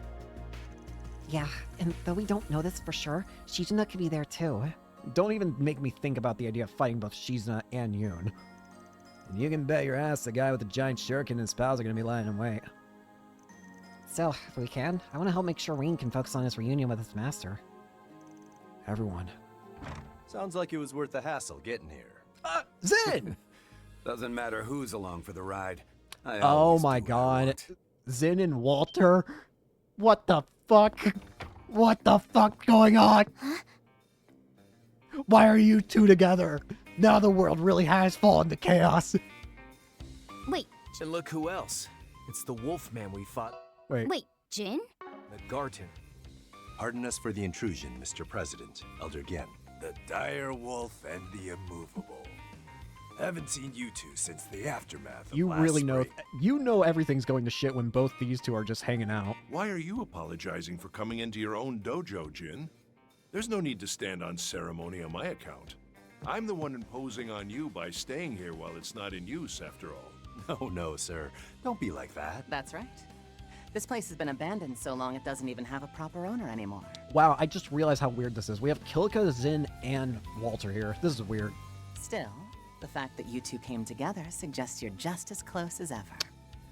Yeah, and though we don't know this for sure, Shizuna could be there too. Don't even make me think about the idea of fighting both Shizuna and Yun. And you can bet your ass the guy with the giant shuriken and his pals are gonna be lying in wait. Still, if we can, I want to help make sure Rain can focus on his reunion with his master. Everyone. Sounds like it was worth the hassle getting here. Zin! Doesn't matter who's along for the ride. Oh my god. Zin and Walter? What the fuck? What the fuck's going on? Huh? Why are you two together? Now the world really has fallen to chaos. Wait. And look who else. It's the Wolfman we fought. Wait, Jin? The Garten. Pardon us for the intrusion, Mr. President. Elder Gen. The dire wolf and the immovable. Haven't seen you two since the aftermath of You last really know. spring. You know everything's going to shit when both these two are just hanging out. Why are you apologizing for coming into your own dojo, Jin? There's no need to stand on ceremony on my account. I'm the one imposing on you by staying here while it's not in use, after all. No, sir. Don't be like that. That's right. This place has been abandoned so long it doesn't even have a proper owner anymore. Wow, I just realized how weird this is. We have Kilika, Zin, and Walter here. This is weird. Still, the fact that you two came together suggests you're just as close as ever.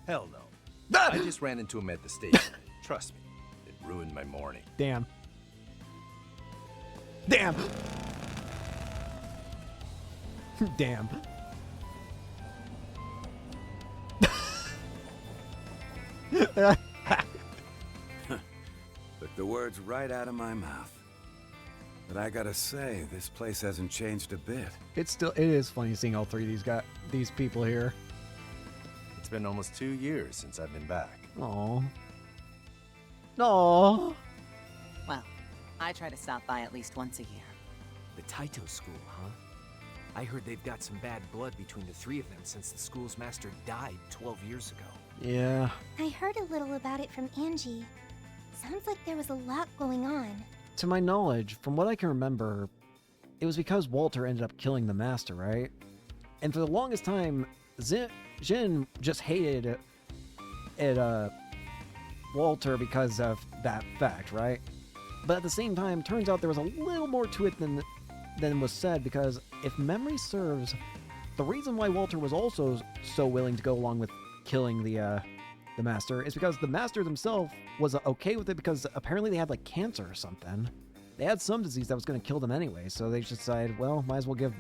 Hell no. I just ran into him at the station. Trust me, it ruined my morning. Damn. Damn! Damn. Took the words right out of my mouth. But I gotta say, this place hasn't changed a bit. It is funny seeing all three of these people here. It's been almost 2 years since I've been back. Aww. Aww. Well, I try to stop by at least once a year. The Taito school, huh? I heard they've got some bad blood between the three of them since the school's master died 12 years ago. Yeah. I heard a little about it from Angie. Sounds like there was a lot going on. To my knowledge, from what I can remember, it was because Walter ended up killing the master, right? And for the longest time, Jin just hated it. Walter because of that fact, right? But at the same time, turns out there was a little more to it than was said, because if memory serves, the reason why Walter was also so willing to go along with killing the Master is because the Master themselves was okay with it, because apparently they had like cancer or something. They had some disease that was going to kill them anyway, so they just decided, well, might as well give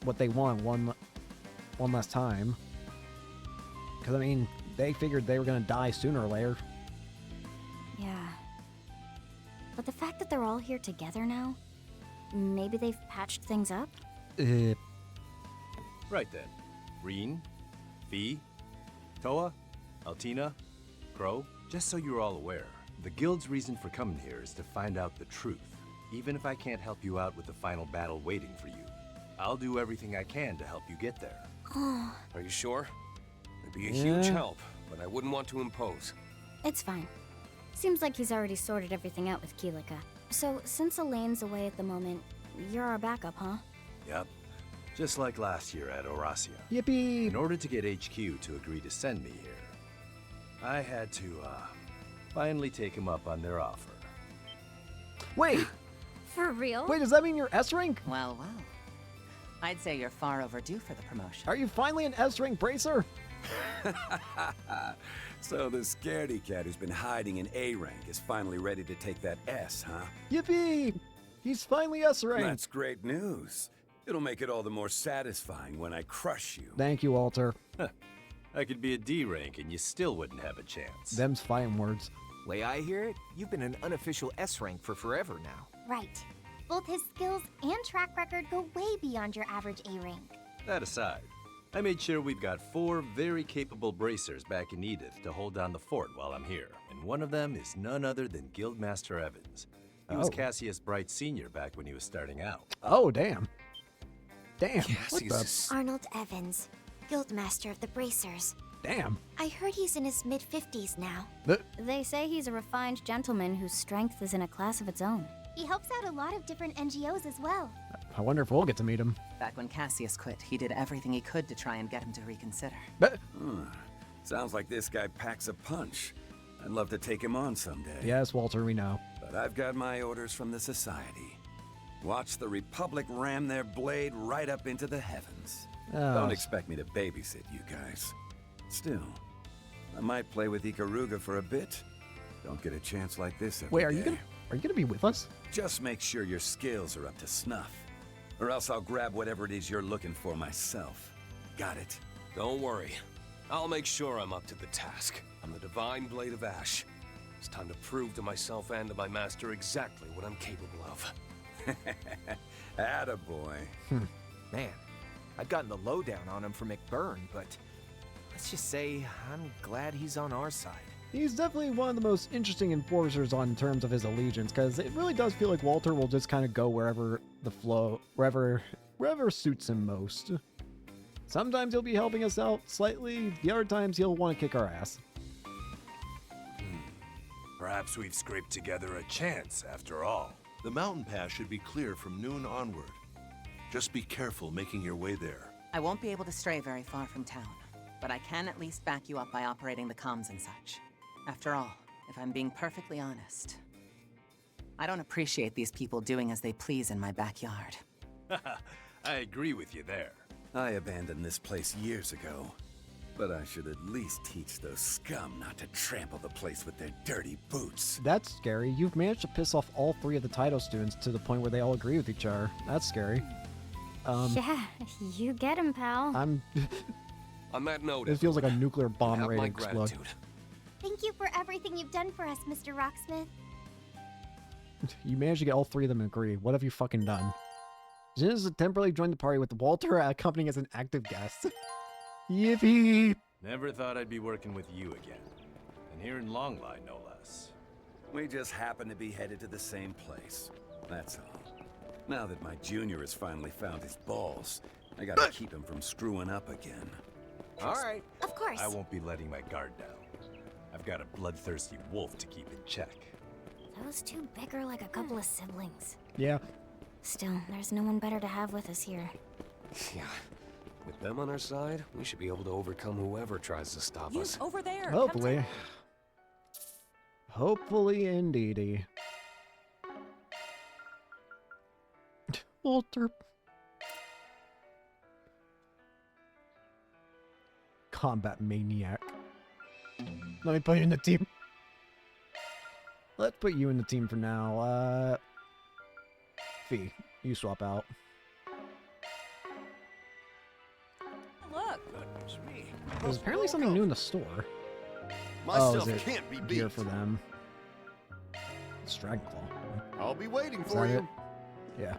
what they want one last time. Because, I mean, they figured they were going to die sooner or later. Yeah. But the fact that they're all here together now, maybe they've patched things up? Right then. Reen, Fee, Toa, Altina, Crow. Just so you're all aware, the Guild's reason for coming here is to find out the truth. Even if I can't help you out with the final battle waiting for you, I'll do everything I can to help you get there. Are you sure? It'd be a huge help, but I wouldn't want to impose. It's fine. Seems like he's already sorted everything out with Keelika. So, since Elaine's away at the moment, you're our backup, huh? Yep. Just like last year at Orasia. Yippee! In order to get HQ to agree to send me here, I had to, finally take him up on their offer. Wait! For real? Wait, does that mean you're S-rank? Well, well. I'd say you're far overdue for the promotion. Are you finally an S-rank bracer? So the scaredy cat who's been hiding in A rank is finally ready to take that S, huh? Yippee! He's finally S-rank. That's great news. It'll make it all the more satisfying when I crush you. Thank you, Walter. I could be a D rank and you still wouldn't have a chance. Them's fighting words. Way I hear it, you've been an unofficial S rank for forever now. Right. Both his skills and track record go way beyond your average A rank. That aside, I made sure we've got 4 very capable bracers back in Edith to hold down the fort while I'm here. And one of them is none other than Guildmaster Evans. He was Cassius Bright Sr. back when he was starting out. Oh, damn. Damn. Arnold Evans, Guildmaster of the Bracers. Damn. I heard he's in his mid-50s now. They say he's a refined gentleman whose strength is in a class of its own. He helps out a lot of different NGOs as well. I wonder if we'll get to meet him. Back when Cassius quit, he did everything he could to try and get him to reconsider. Sounds like this guy packs a punch. I'd love to take him on someday. Yes, Walter, we know. But I've got my orders from the Society. Watch the Republic ram their blade right up into the heavens. Don't expect me to babysit you guys. Still, I might play with Ikaruga for a bit. Don't get a chance like this every Wait, are day. you gonna be with us? Just make sure your skills are up to snuff. Or else I'll grab whatever it is you're looking for myself. Got it? Don't worry. I'll make sure I'm up to the task. I'm the Divine Blade of Ash. It's time to prove to myself and to my master exactly what I'm capable of. Attaboy. Man, I've gotten the lowdown on him from McBurn, but let's just say I'm glad he's on our side. He's definitely one of the most interesting enforcers on terms of his allegiance, because it really does feel like Walter will just kind of go wherever the flow, wherever suits him most. Sometimes he'll be helping us out slightly, the other times he'll want to kick our ass. Perhaps we've scraped together a chance after all. The mountain pass should be clear from noon onward. Just be careful making your way there. I won't be able to stray very far from town, but I can at least back you up by operating the comms and such. After all, if I'm being perfectly honest, I don't appreciate these people doing as they please in my backyard. I agree with you there. I abandoned this place years ago, but I should at least teach those scum not to trample the place with their dirty boots. That's scary. You've managed to piss off all 3 of the Taito students to the point where they all agree with each other. That's scary. Yeah, you get him, pal. On that note, It feels like a nuclear bomb have ready my to explode. gratitude. Thank you for everything you've done for us, Mr. Rocksmith. You managed to get all 3 of them to agree. What have you fucking done? Jin has temporarily joined the party with Walter accompanying as an active guest. Yippee! Never thought I'd be working with you again. And here in Longlai, no less. We just happen to be headed to the same place. That's all. Now that my junior has finally found his balls, I gotta keep him from screwing up again. All right. Of course. I won't be letting my guard down. I've got a bloodthirsty wolf to keep in check. Those 2 bicker like a couple of siblings. Yeah. Still, there's no one better to have with us here. Yeah. With them on our side, we should be able to overcome whoever tries to stop us. Over there. Hopefully. Hopefully, indeedy. Walter. Combat maniac. Let me put you in the team. Let's put you in the team for now. Fee, you swap out. Look. Goodness me. There's apparently something new in the store. Myself is it can't be gear beat. for them? It's Dragonclaw. I'll be waiting Is for that you. it? Yeah.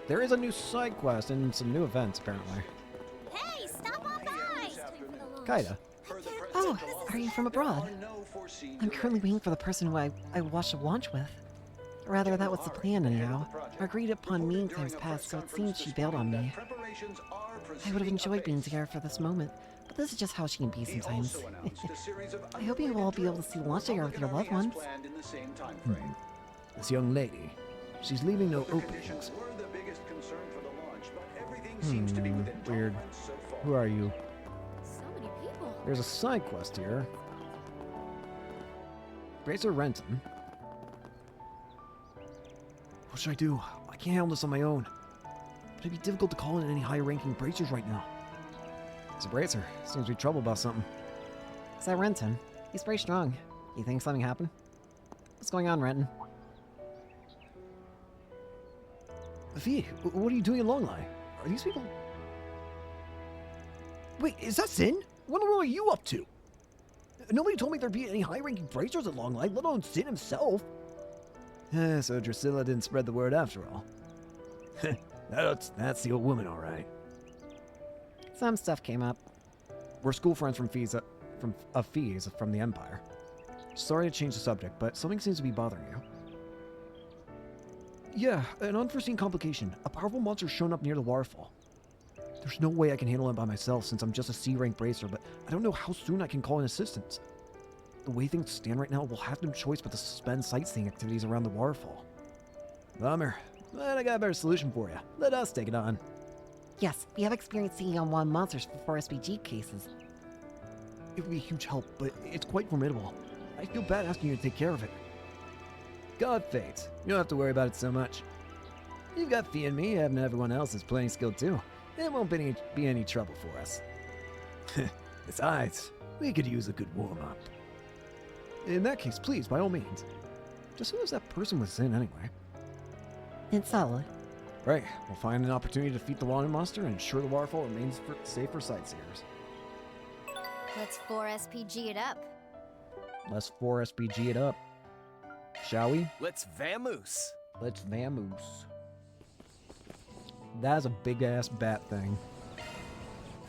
There is a new side quest and some new events apparently. Hey, stop on by! Kinda. Oh, are you from abroad? I'm currently waiting for the person who I watched a launch with. Rather, that was the plan anyhow. Our agreed upon meeting times passed, so it seems she bailed on me. I would have enjoyed being together for this moment, but this is just how she can be sometimes. I hope you will all be able to see the launch together with your loved ones. This young lady, she's leaving no openings. Weird. Who are you? So many people. There's a side quest here. Bracer Renton. What should I do? I can't handle this on my own. It'd be difficult to call in any high-ranking bracers right now. It's a Bracer. Seems to be trouble about something. Is that Renton? He's very strong. You think something happened? What's going on, Renton? Fee, what are you doing in Longlai? Are these people... Wait, is that Sin? What the world are you up to? Nobody told me there'd be any high-ranking bracers at Longlai, let alone Sin himself. So Drusilla didn't spread the word after all. That's the old woman, all right. Some stuff came up. We're school friends from Fees from the Empire. Sorry to change the subject, but something seems to be bothering you. Yeah, an unforeseen complication. A powerful monster's shown up near the waterfall. There's no way I can handle it by myself since I'm just a C-rank bracer, but I don't know how soon I can call in assistance. The way things stand right now, we'll have no choice but to suspend sightseeing activities around the waterfall. Bummer. But I got a better solution for you. Let us take it on. Yes, we have experience taking on wild monsters for SPG cases. It would be a huge help, but it's quite formidable. I feel bad asking you to take care of it. God fates. You don't have to worry about it so much. You've got Fee and me, having everyone else is playing skilled too. It won't be any trouble for us. Besides, we could use a good warm-up. In that case, please, by all means. Just who is that person with Sin anyway? It's solid. Right, we'll find an opportunity to defeat the water monster and ensure the waterfall remains safe for sightseers. Let's 4SPG it up. Let's 4SPG it up. Shall we? Let's vamoose. Let's vamoose. That is a big-ass bat thing.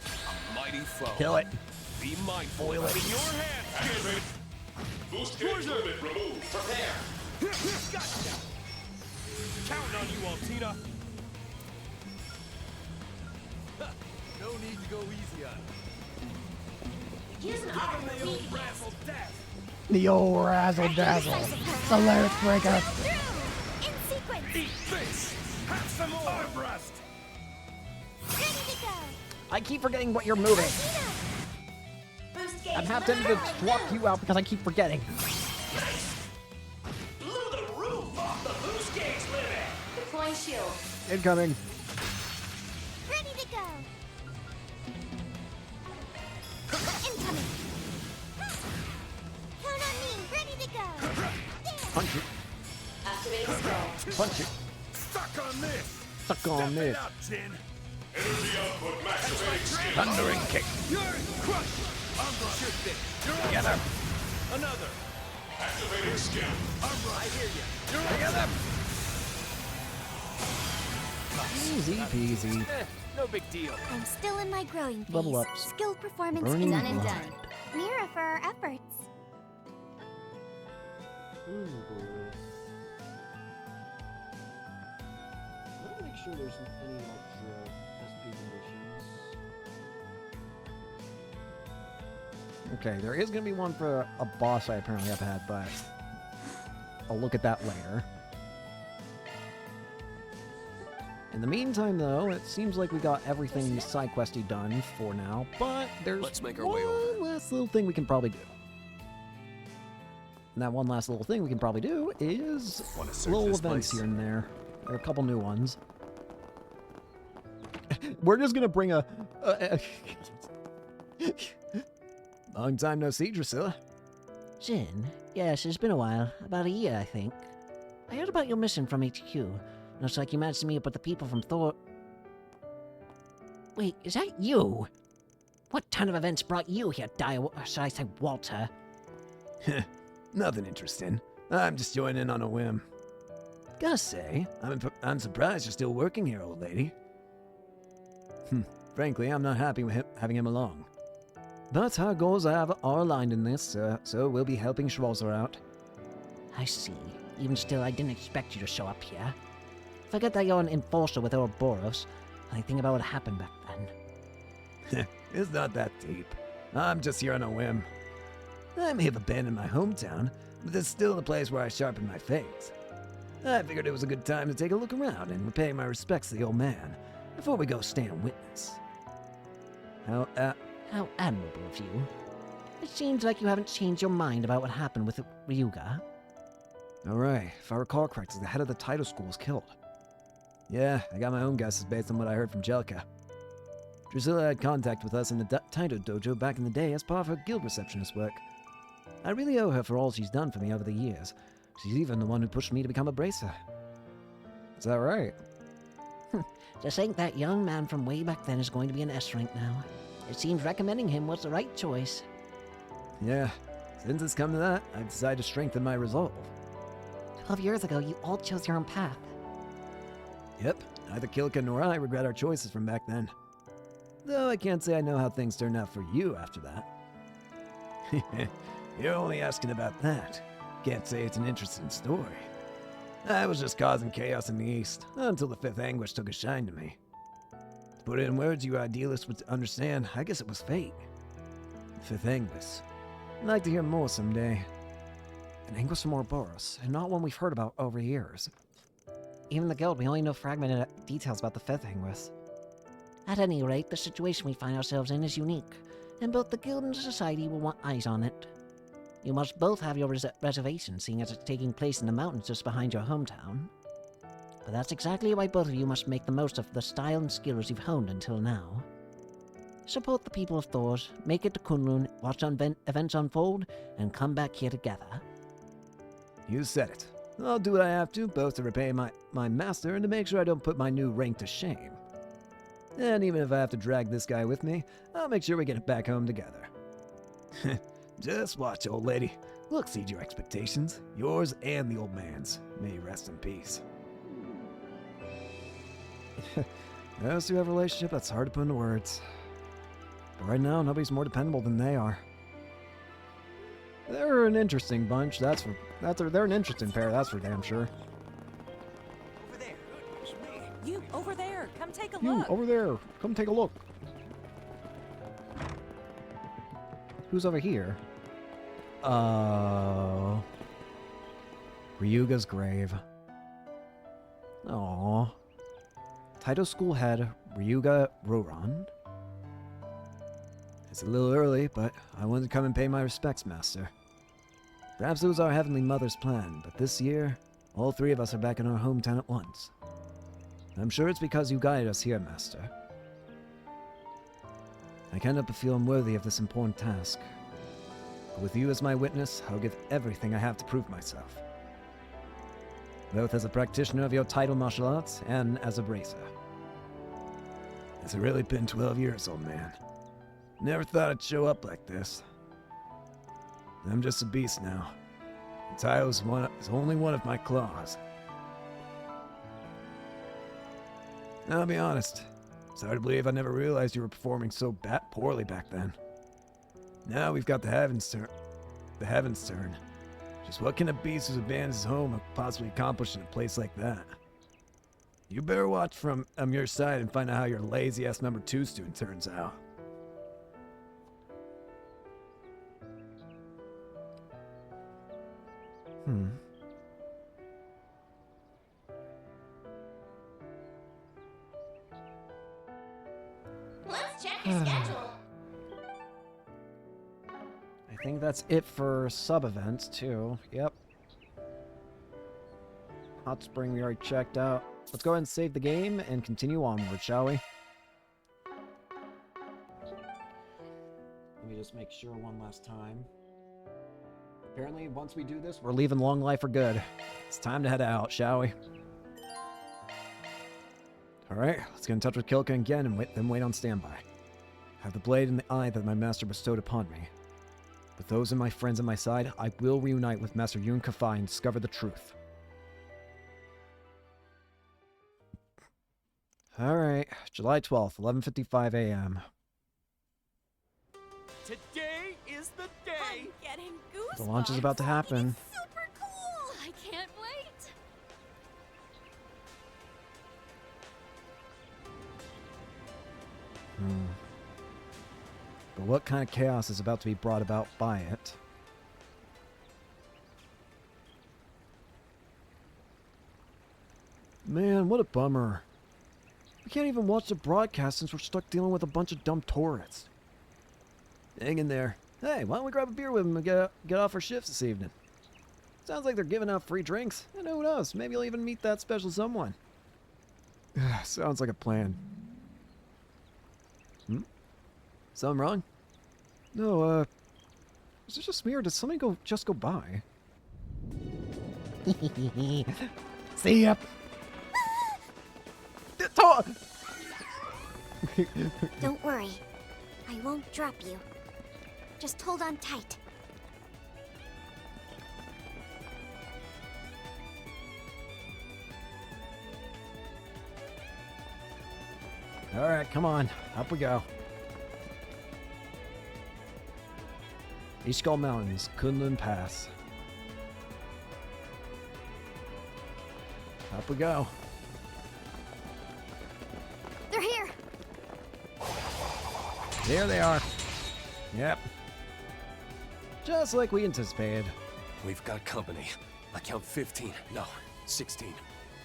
A mighty foe. Kill it. Be mindful. Boil it. In your hands, Activate. Boost gauge limit removed. Prepare. Gotcha. Counting on you, Altina. No need to go easy on it. Use an arm for weakness. Razzle dazzle. The old razzle dazzle. The lyric breaker. In sequence. Eat this. Have some more. Arm rest. Ready to go. I keep forgetting what you're moving. Boost gauge I'm half tempted to swap you out because I keep forgetting. Blew the roof off the boost gauge limit. Deploying shield. Incoming. Ready to go. Incoming. Count on me. Ready to go. Punch it. Activating skill. Punch it. Stuck on this. Stuck on this. Out, Jin. Energy output maximizing skill. Thundering kick. You're crushed. Shoot this. You're Together. Another. Activating skill. I hear you. You're Together. Easy peasy. No big deal. I'm still in my growing phase. Level ups. Skill performance Burning done and blood. done. Mira for our efforts. Let me make sure there's any extra SP conditions. Okay, there is going to be one for a boss I apparently have had, but I'll look at that later. In the meantime, though, it seems like we got everything side questy done for now, but there's Let's make our one way over. last little thing we can probably do. And that one last little thing we can probably do is little events here and there. There are a couple new ones. We're just gonna bring a long time no see, Drusilla. Jin, yes, it's been a while. About a year, I think. I heard about your mission from HQ. Looks like you managed to meet up with the people from Thor... Wait, is that you? What ton of events brought you here, or should I say Walter? Nothing interesting. I'm just joining on a whim. Gotta say, I'm surprised you're still working here, old lady. Frankly, I'm not happy with having him along. But our goals are aligned in this, so we'll be helping Schwarzer out. I see. Even still, I didn't expect you to show up here. Forget that you're an enforcer with Ouroboros. I think about what happened back then. It's not that deep. I'm just here on a whim. I may have abandoned my hometown, but it's still the place where I sharpen my fangs. I figured it was a good time to take a look around and repay my respects to the old man before we go stand witness. How admirable of you. It seems like you haven't changed your mind about what happened with Ryuga. Alright, if I recall correctly, the head of the Taito school was killed. Yeah, I got my own guesses based on what I heard from Jellica. Drusilla had contact with us in the Taito dojo back in the day as part of her guild receptionist work. I really owe her for all she's done for me over the years. She's even the one who pushed me to become a bracer. Is that right? To think that young man from way back then is going to be an S rank now. It seems recommending him was the right choice. Yeah, since it's come to that, I've decided to strengthen my resolve. 12 years ago, you all chose your own path. Yep, neither Kilika nor I regret our choices from back then. Though I can't say I know how things turned out for you after that. You're only asking about that. Can't say it's an interesting story. I was just causing chaos in the East, until the Fifth Anguish took a shine to me. To put it in words you idealists would understand, I guess it was fate. The Fifth Anguish. I'd like to hear more someday. An Anguish from Ouroboros, and not one we've heard about over years. Even the guild, we only know fragmented details about the Fifth Anguish. At any rate, the situation we find ourselves in is unique, and both the guild and the society will want eyes on it. You must both have your reservation, seeing as it's taking place in the mountains just behind your hometown. But that's exactly why both of you must make the most of the style and skills you've honed until now. Support the people of Thors, make it to Kunlun, watch events unfold, and come back here together. You said it. I'll do what I have to, both to repay my master and to make sure I don't put my new rank to shame. And even if I have to drag this guy with me, I'll make sure we get it back home together. Just watch, old lady. We'll exceed your expectations. Yours and the old man's. May you rest in peace. Those two have a relationship that's hard to put into words. But right now, nobody's more dependable than they are. They're an interesting bunch, they're an interesting pair, that's for damn sure. Over there. You, over there. Come take a You, look. over there. Come take a look. Who's over here? Ryuga's grave. Aww. Taito School head, Ryuga Roran. It's a little early, but I wanted to come and pay my respects, Master. Perhaps it was our Heavenly Mother's plan, but this year, all three of us are back in our hometown at once. I'm sure it's because you guided us here, Master. I can't help but feel unworthy of this important task. But with you as my witness, I'll give everything I have to prove myself. Both as a practitioner of your title martial arts and as a bracer. It's really been 12 years, old man. Never thought I'd show up like this. I'm just a beast now. The title is only one of my claws. I'll be honest. It's hard to believe I never realized you were performing so poorly back then. Now we've got the heavens turn. Just what can a beast who's abandoned his home possibly accomplish in a place like that? You better watch from your side and find out how your lazy-ass number 2 student turns out. Let's check your schedule. I think that's it for sub-events, too. Yep. Hot Spring we already checked out. Let's go ahead and save the game and continue onward, shall we? Let me just make sure one last time. Apparently, once we do this, we're leaving Longlai for good. It's time to head out, shall we? Alright, let's get in touch with Kilika again and then wait on standby. I have the blade in the eye that my master bestowed upon me. With those of my friends at my side, I will reunite with Master Yun Kafai and discover the truth. Alright, July 12th, 11:55 a.m. Today is the day! I'm getting goosebumps! The launch is about to happen. It's super cool! I can't wait! But what kind of chaos is about to be brought about by it? Man, what a bummer. We can't even watch the broadcast since we're stuck dealing with a bunch of dumb tourists. Hang in there. Hey, why don't we grab a beer with them and get off our shifts this evening? Sounds like they're giving out free drinks. And who knows, maybe you'll even meet that special someone. Sounds like a plan. Something wrong? No, is it just me or did somebody just go by? See ya! Don't worry. I won't drop you. Just hold on tight. Alright, come on. Up we go. Ishkal Mountains, Kunlun Pass. Up we go. They're here! There they are. Yep. Just like we anticipated. We've got company. I count 15. No, 16.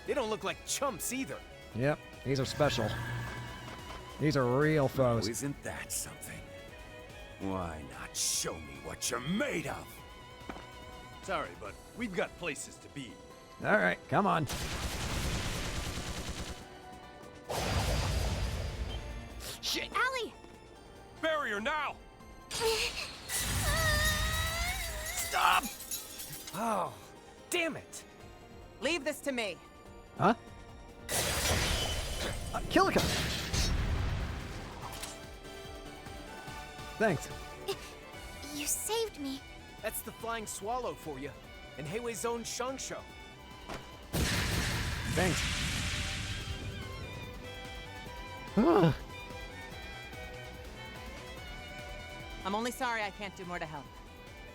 They don't look like chumps either. Yep, these are special. These are real foes. Oh, isn't that something? Why not show me what you're made of? Sorry, but we've got places to be. Alright, come on. Shit! Allie! Barrier now! Stop! Oh, damn it! Leave this to me. Huh? Kilika! Thanks. You saved me. That's the Flying Swallow for you, and Heiwei's own Shangsho. Thanks. I'm only sorry I can't do more to help.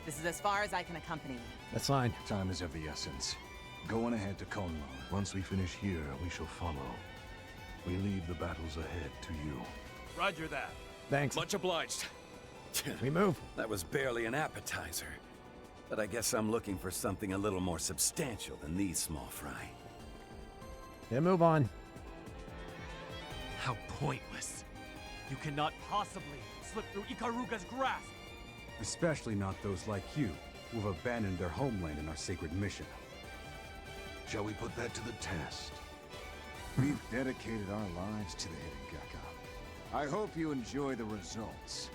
This is as far as I can accompany you. That's fine. Time is of the essence. Go on ahead to Konlai. Once we finish here, we shall follow. We leave the battles ahead to you. Roger that. Thanks. Much obliged. We move. That was barely an appetizer. But I guess I'm looking for something a little more substantial than these small fry. Yeah, move on. How pointless. You cannot possibly slip through Ikaruga's grasp. Especially not those like you, who have abandoned their homeland in our sacred mission. Shall we put that to the test? We've dedicated our lives to the Hidengeka. I hope you enjoy the results.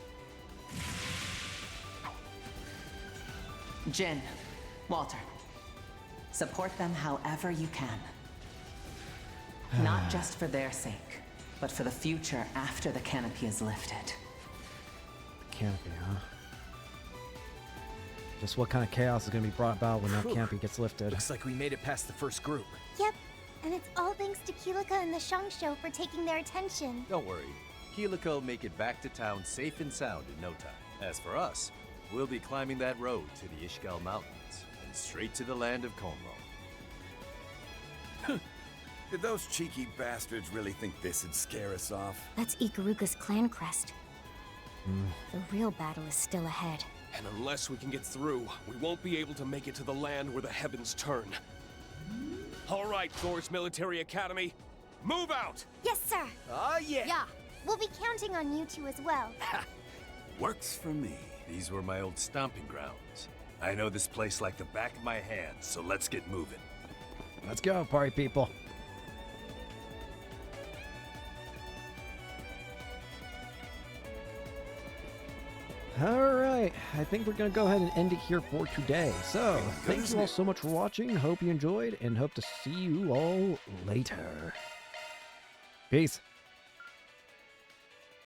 Jin, Walter, support them however you can. Not just for their sake, but for the future after the canopy is lifted. Canopy, huh? Just what kind of chaos is going to be brought about when that canopy gets lifted? Looks like we made it past the first group. Yep, and it's all thanks to Kilika and the Shangsho for taking their attention. Don't worry. Kilika will make it back to town safe and sound in no time. As for us, we'll be climbing that road to the Ishkal Mountains and straight to the land of Konlai. Did those cheeky bastards really think this would scare us off? That's Ikaruga's clan crest. The real battle is still ahead. And unless we can get through, we won't be able to make it to the land where the heavens turn. All right, Thor's Military Academy, move out! Yes, sir! Ah, yeah! Yeah, we'll be counting on you two as well. Works for me. These were my old stomping grounds. I know this place like the back of my hand, so let's get moving. Let's go, party people. Alright, I think we're going to go ahead and end it here for today. So, thank you all so much for watching. Hope you enjoyed, and hope to see you all later. Peace.